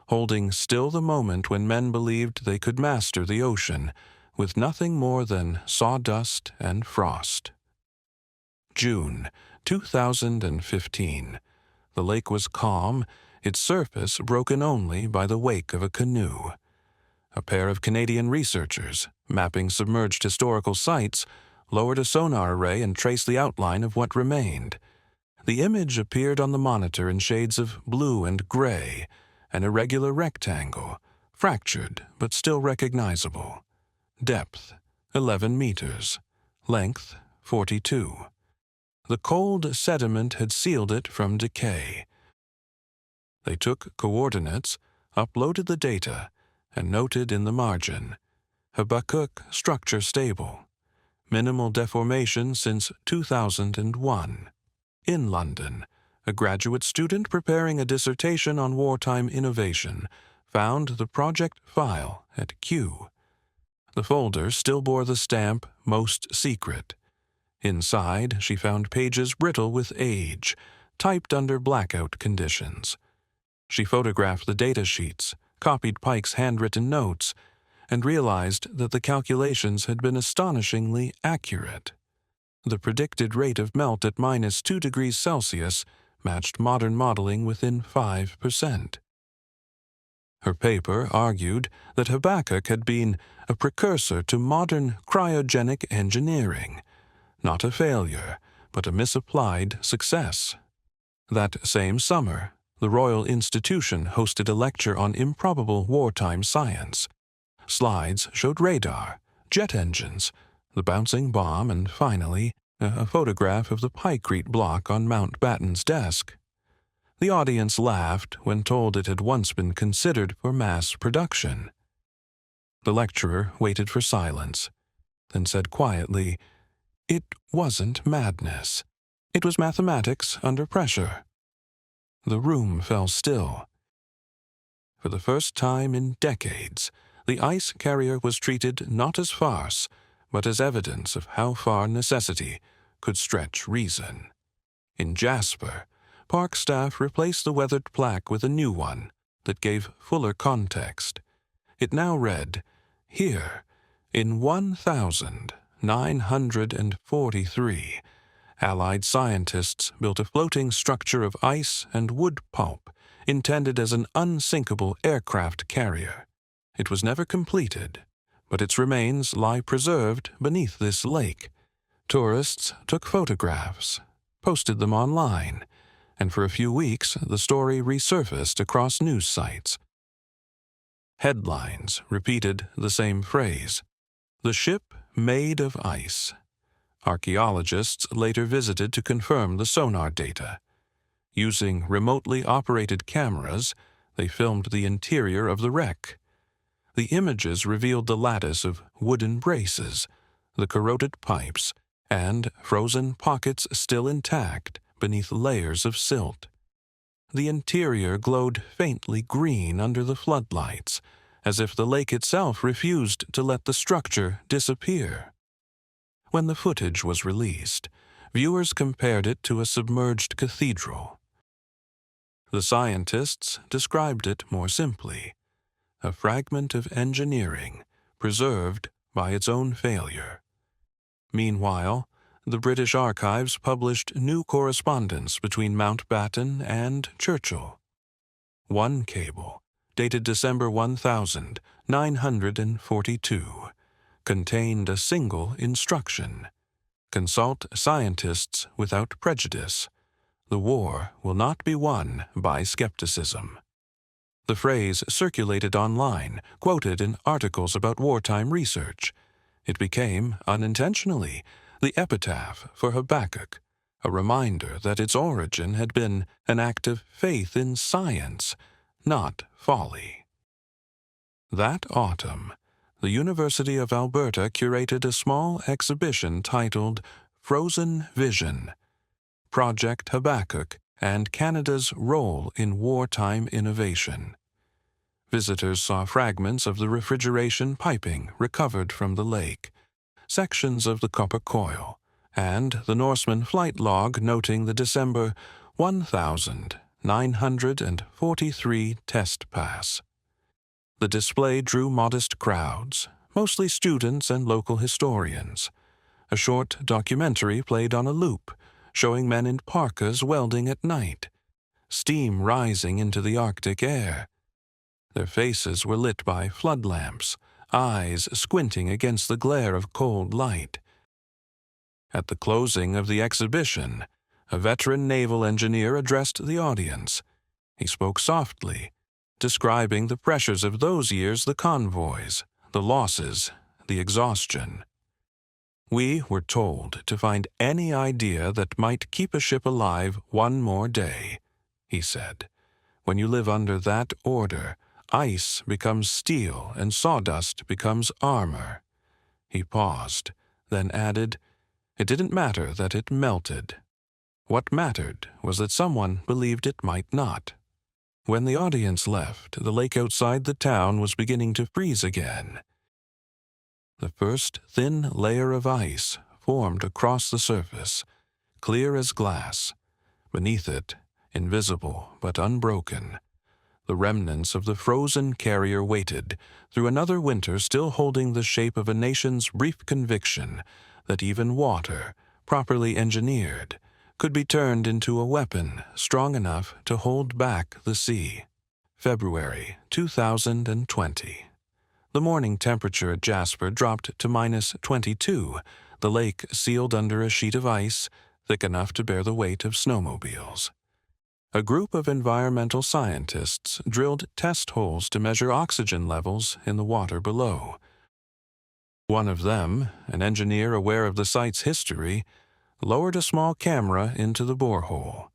holding still the moment when men believed they could master the ocean with nothing more than sawdust and frost. June 2015. The lake was calm, its surface broken only by the wake of a canoe. A pair of Canadian researchers, mapping submerged historical sites, lowered a sonar array and traced the outline of what remained. The image appeared on the monitor in shades of blue and gray, an irregular rectangle, fractured but still recognizable. Depth, 11 meters. Length, 42. The cold sediment had sealed it from decay. They took coordinates, uploaded the data, and noted in the margin, Habakkuk structure stable. Minimal deformation since 2001. In London, a graduate student preparing a dissertation on wartime innovation found the project file at Q. The folder still bore the stamp Most Secret. Inside, she found pages brittle with age, typed under blackout conditions. She photographed the data sheets, copied Pike's handwritten notes, and realized that the calculations had been astonishingly accurate. The predicted rate of melt at -2 degrees Celsius matched modern modeling within 5%. Her paper argued that Habakkuk had been a precursor to modern cryogenic engineering, not a failure, but a misapplied success. That same summer, the Royal Institution hosted a lecture on improbable wartime science. Slides showed radar, jet engines, the bouncing bomb, and finally, a photograph of the Pikecrete block on Mountbatten's desk. The audience laughed when told it had once been considered for mass production. The lecturer waited for silence, then said quietly, "It wasn't madness. It was mathematics under pressure." The room fell still. For the first time in decades, the ice carrier was treated not as farce, but as evidence of how far necessity could stretch reason. In Jasper, park staff replaced the weathered plaque with a new one that gave fuller context. It now read, "Here, in 1943, Allied scientists built a floating structure of ice and wood pulp intended as an unsinkable aircraft carrier. It was never completed, but its remains lie preserved beneath this lake. Tourists took photographs, posted them online, and for a few weeks the story resurfaced across news sites. Headlines repeated the same phrase, "The ship made of ice." Archaeologists later visited to confirm the sonar data. Using remotely operated cameras, they filmed the interior of the wreck. The images revealed the lattice of wooden braces, the corroded pipes, and frozen pockets still intact beneath layers of silt. The interior glowed faintly green under the floodlights, as if the lake itself refused to let the structure disappear. When the footage was released, viewers compared it to a submerged cathedral. The scientists described it more simply, a fragment of engineering preserved by its own failure. Meanwhile, the British archives published new correspondence between Mountbatten and Churchill. One cable, dated December 1942, contained a single instruction: consult scientists without prejudice. The war will not be won by skepticism. The phrase circulated online, quoted in articles about wartime research. It became, unintentionally, the epitaph for Habakkuk, a reminder that its origin had been an act of faith in science, not folly. That autumn, the University of Alberta curated a small exhibition titled Frozen Vision, Project Habakkuk and Canada's Role in Wartime Innovation. Visitors saw fragments of the refrigeration piping recovered from the lake, sections of the copper coil, and the Norseman flight log noting the December 1943 test pass. The display drew modest crowds, mostly students and local historians. A short documentary played on a loop, showing men in parkas welding at night, steam rising into the Arctic air. Their faces were lit by flood lamps, eyes squinting against the glare of cold light. At the closing of the exhibition, a veteran naval engineer addressed the audience. He spoke softly, describing the pressures of those years, the convoys, the losses, the exhaustion. "We were told to find any idea that might keep a ship alive one more day," he said. "When you live under that order, ice becomes steel and sawdust becomes armor." He paused, then added, "It didn't matter that it melted. What mattered was that someone believed it might not." When the audience left, the lake outside the town was beginning to freeze again. The first thin layer of ice formed across the surface, clear as glass. Beneath it, invisible but unbroken, the remnants of the frozen carrier waited through another winter, still holding the shape of a nation's brief conviction that even water, properly engineered, could be turned into a weapon strong enough to hold back the sea. February 2020. The morning temperature at Jasper dropped to -22, the lake sealed under a sheet of ice thick enough to bear the weight of snowmobiles. A group of environmental scientists drilled test holes to measure oxygen levels in the water below. One of them, an engineer aware of the site's history, lowered a small camera into the borehole.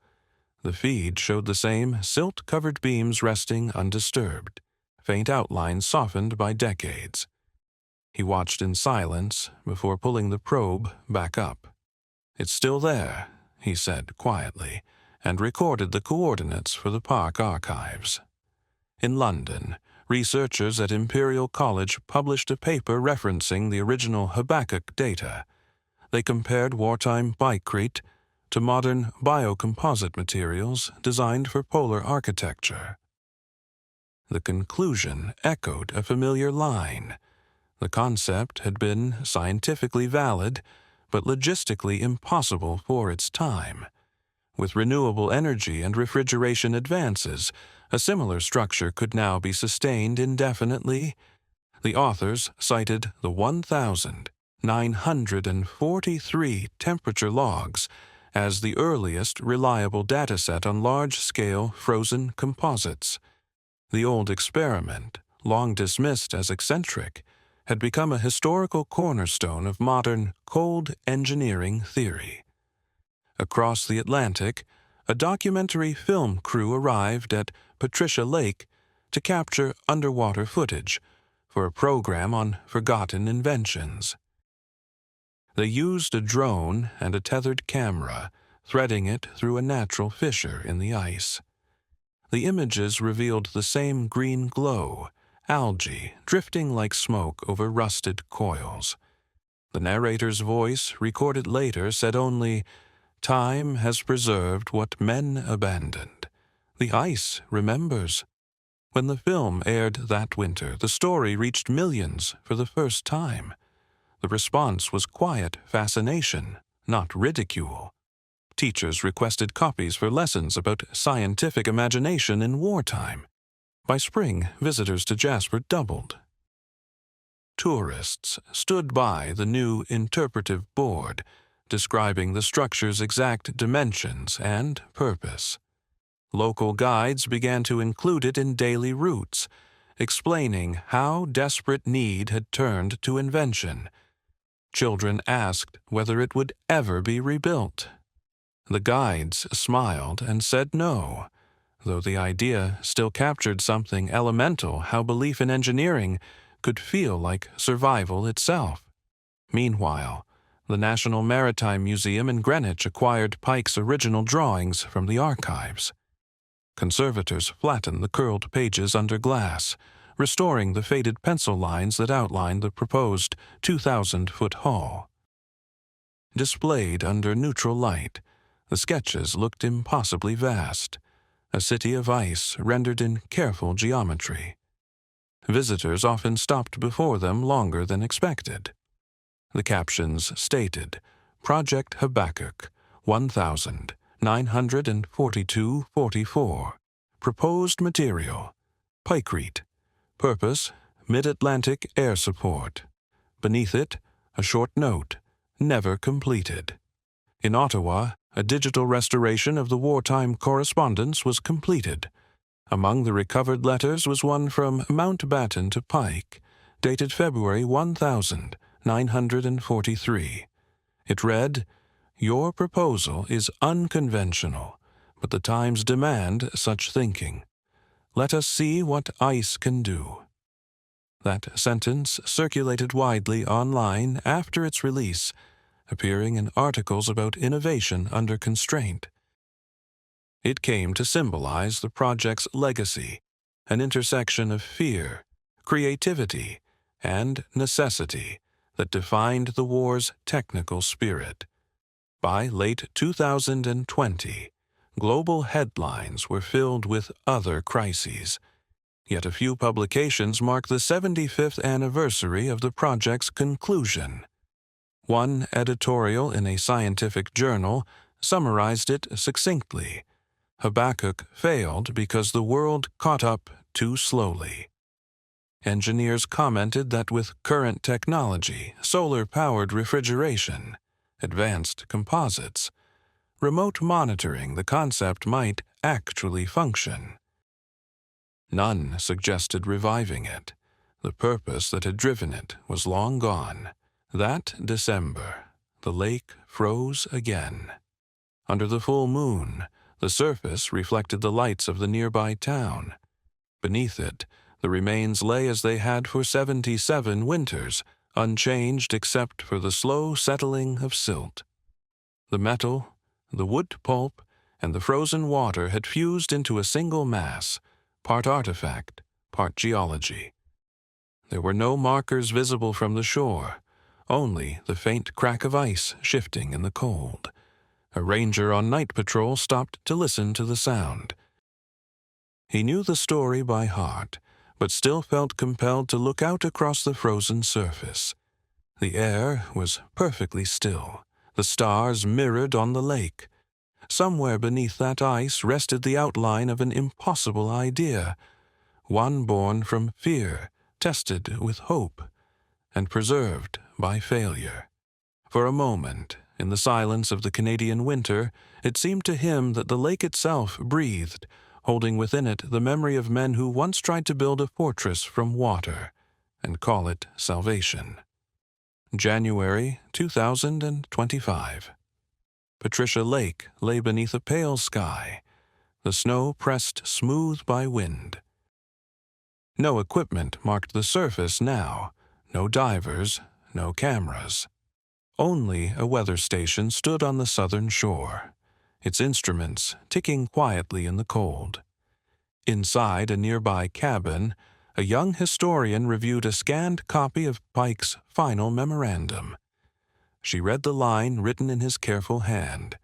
The feed showed the same silt-covered beams resting undisturbed, faint outlines softened by decades. He watched in silence before pulling the probe back up. "It's still there," he said quietly, and recorded the coordinates for the park archives. In London, researchers at Imperial College published a paper referencing the original Habakkuk data. They compared wartime bikecrete to modern biocomposite materials designed for polar architecture. The conclusion echoed a familiar line. The concept had been scientifically valid, but logistically impossible for its time. With renewable energy and refrigeration advances, a similar structure could now be sustained indefinitely. The authors cited the 1,943 temperature logs as the earliest reliable dataset on large-scale frozen composites. The old experiment, long dismissed as eccentric, had become a historical cornerstone of modern cold engineering theory. Across the Atlantic, a documentary film crew arrived at Patricia Lake to capture underwater footage for a program on forgotten inventions. They used a drone and a tethered camera, threading it through a natural fissure in the ice. The images revealed the same green glow, algae drifting like smoke over rusted coils. The narrator's voice, recorded later, said only, "Time has preserved what men abandoned. The ice remembers." When the film aired that winter, the story reached millions for the first time. The response was quiet fascination, not ridicule. Teachers requested copies for lessons about scientific imagination in wartime. By spring, visitors to Jasper doubled. Tourists stood by the new interpretive board, describing the structure's exact dimensions and purpose. Local guides began to include it in daily routes, explaining how desperate need had turned to invention. Children asked whether it would ever be rebuilt. The guides smiled and said no, though the idea still captured something elemental how belief in engineering could feel like survival itself. Meanwhile, the National Maritime Museum in Greenwich acquired Pike's original drawings from the archives. Conservators flattened the curled pages under glass, restoring the faded pencil lines that outlined the proposed 2,000-foot hull. Displayed under neutral light, the sketches looked impossibly vast, a city of ice rendered in careful geometry. Visitors often stopped before them longer than expected. The captions stated, Project Habakkuk, 1942-44. Proposed material, Pikecrete. Purpose, Mid-Atlantic Air Support. Beneath it, a short note, never completed. In Ottawa, a digital restoration of the wartime correspondence was completed. Among the recovered letters was one from Mountbatten to Pike, dated February 1943. It read, Your proposal is unconventional, but the times demand such thinking. Let us see what ice can do. That sentence circulated widely online after its release, appearing in articles about innovation under constraint. It came to symbolize the project's legacy, an intersection of fear, creativity, and necessity that defined the war's technical spirit. By late 2020, global headlines were filled with other crises. Yet a few publications mark the 75th anniversary of the project's conclusion. One editorial in a scientific journal summarized it succinctly. Habakkuk failed because the world caught up too slowly. Engineers commented that with current technology, solar-powered refrigeration, advanced composites, remote monitoring, the concept might actually function. None suggested reviving it. The purpose that had driven it was long gone. That December, the lake froze again. Under the full moon, the surface reflected the lights of the nearby town. Beneath it, the remains lay as they had for 77 winters, unchanged except for the slow settling of silt. The metal, the wood pulp, and the frozen water had fused into a single mass, part artifact, part geology. There were no markers visible from the shore, only the faint crack of ice shifting in the cold. A ranger on night patrol stopped to listen to the sound. He knew the story by heart, but still felt compelled to look out across the frozen surface. The air was perfectly still, the stars mirrored on the lake. Somewhere beneath that ice rested the outline of an impossible idea, one born from fear, tested with hope, and preserved by failure. For a moment, in the silence of the Canadian winter, it seemed to him that the lake itself breathed, holding within it the memory of men who once tried to build a fortress from water and call it salvation. January 2025. Patricia Lake lay beneath a pale sky, the snow pressed smooth by wind. No equipment marked the surface now, no divers, no cameras. Only a weather station stood on the southern shore, its instruments ticking quietly in the cold. Inside a nearby cabin, a young historian reviewed a scanned copy of Pike's final memorandum. She read the line written in his careful hand.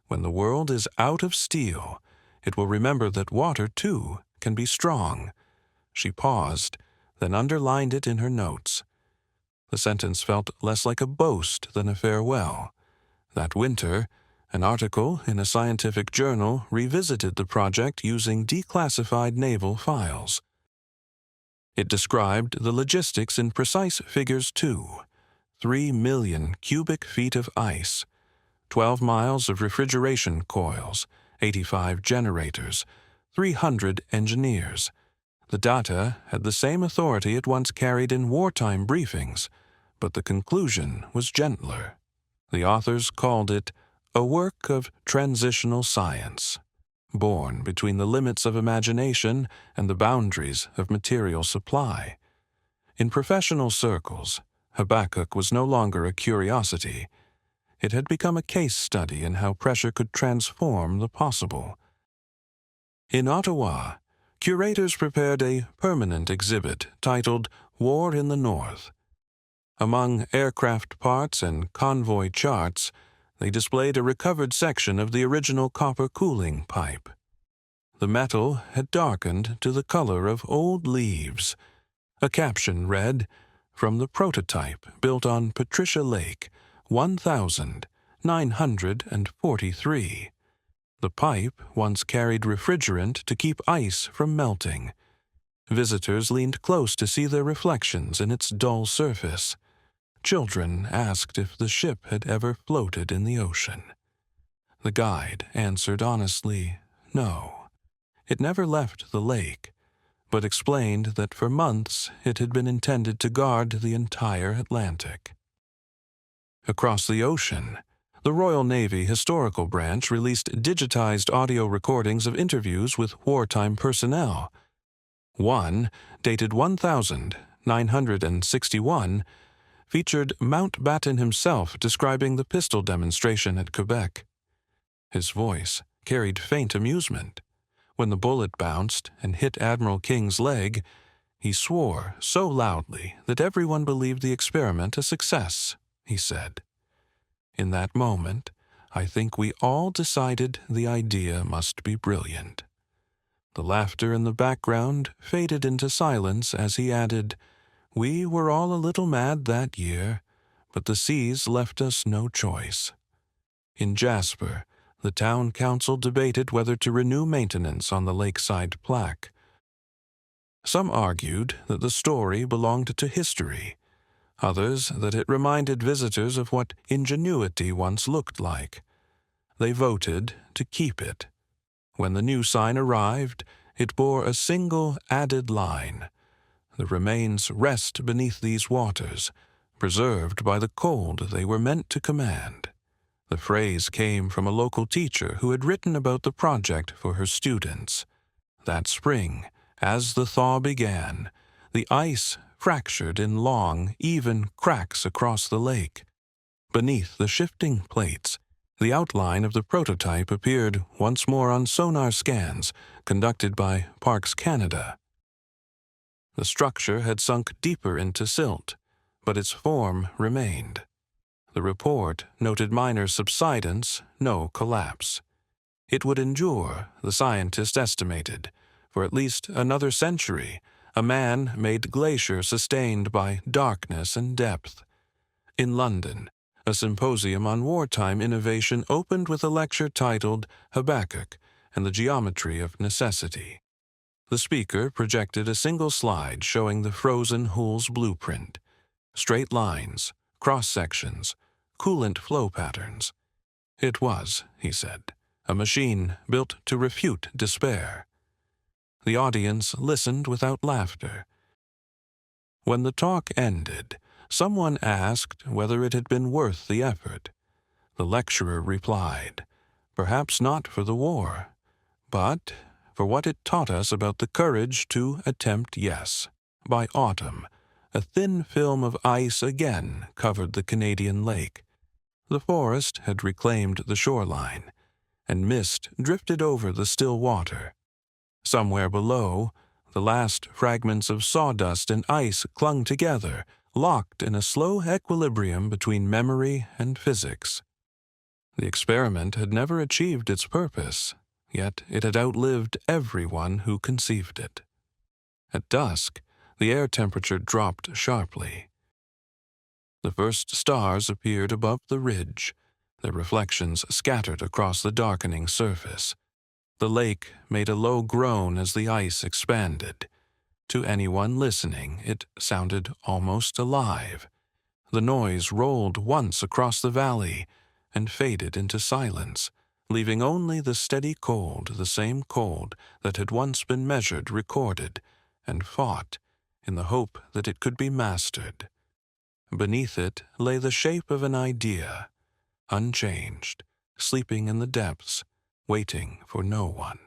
When the world is out of steel, it will remember that water, too, can be strong. She paused, then underlined it in her notes. The sentence felt less like a boast than a farewell. That winter, an article in a scientific journal revisited the project using declassified naval files. It described the logistics in precise figures too: 3 million cubic feet of ice, 12 miles of refrigeration coils, 85 generators, 300 engineers. The data had the same authority it once carried in wartime briefings, but the conclusion was gentler. The authors called it a work of transitional science, born between the limits of imagination and the boundaries of material supply. In professional circles, Habakkuk was no longer a curiosity. It had become a case study in how pressure could transform the possible. In Ottawa, curators prepared a permanent exhibit titled War in the North. Among aircraft parts and convoy charts, they displayed a recovered section of the original copper cooling pipe. The metal had darkened to the color of old leaves. A caption read, "From the prototype built on Patricia Lake, 1943. The pipe once carried refrigerant to keep ice from melting. Visitors leaned close to see their reflections in its dull surface. Children asked if the ship had ever floated in the ocean. The guide answered honestly, no. It never left the lake, but explained that for months it had been intended to guard the entire Atlantic." Across the ocean, the Royal Navy Historical Branch released digitized audio recordings of interviews with wartime personnel. One, dated 1961, featured Mountbatten himself describing the pistol demonstration at Quebec. His voice carried faint amusement. When the bullet bounced and hit Admiral King's leg, he swore so loudly that everyone believed the experiment a success, he said. "In that moment, I think we all decided the idea must be brilliant." The laughter in the background faded into silence as he added, "We were all a little mad that year, but the seas left us no choice." In Jasper, the town council debated whether to renew maintenance on the lakeside plaque. Some argued that the story belonged to history, others that it reminded visitors of what ingenuity once looked like. They voted to keep it. When the new sign arrived, it bore a single added line: "The remains rest beneath these waters, preserved by the cold they were meant to command." The phrase came from a local teacher who had written about the project for her students. That spring, as the thaw began, the ice fractured in long, even cracks across the lake. Beneath the shifting plates, the outline of the prototype appeared once more on sonar scans conducted by Parks Canada. The structure had sunk deeper into silt, but its form remained. The report noted minor subsidence, no collapse. It would endure, the scientist estimated, for at least another century, a man-made glacier sustained by darkness and depth. In London, a symposium on wartime innovation opened with a lecture titled Habakkuk and the Geometry of Necessity. The speaker projected a single slide showing the frozen hull's blueprint: straight lines, cross-sections, coolant flow patterns. It was, he said, a machine built to refute despair. The audience listened without laughter. When the talk ended, someone asked whether it had been worth the effort. The lecturer replied, "Perhaps not for the war, but for what it taught us about the courage to attempt yes." By autumn, a thin film of ice again covered the Canadian lake. The forest had reclaimed the shoreline, and mist drifted over the still water. Somewhere below, the last fragments of sawdust and ice clung together, locked in a slow equilibrium between memory and physics. The experiment had never achieved its purpose, yet it had outlived everyone who conceived it. At dusk, the air temperature dropped sharply. The first stars appeared above the ridge, their reflections scattered across the darkening surface. The lake made a low groan as the ice expanded. To anyone listening, it sounded almost alive. The noise rolled once across the valley and faded into silence, leaving only the steady cold, the same cold that had once been measured, recorded, and fought in the hope that it could be mastered. Beneath it lay the shape of an idea, unchanged, sleeping in the depths, waiting for no one.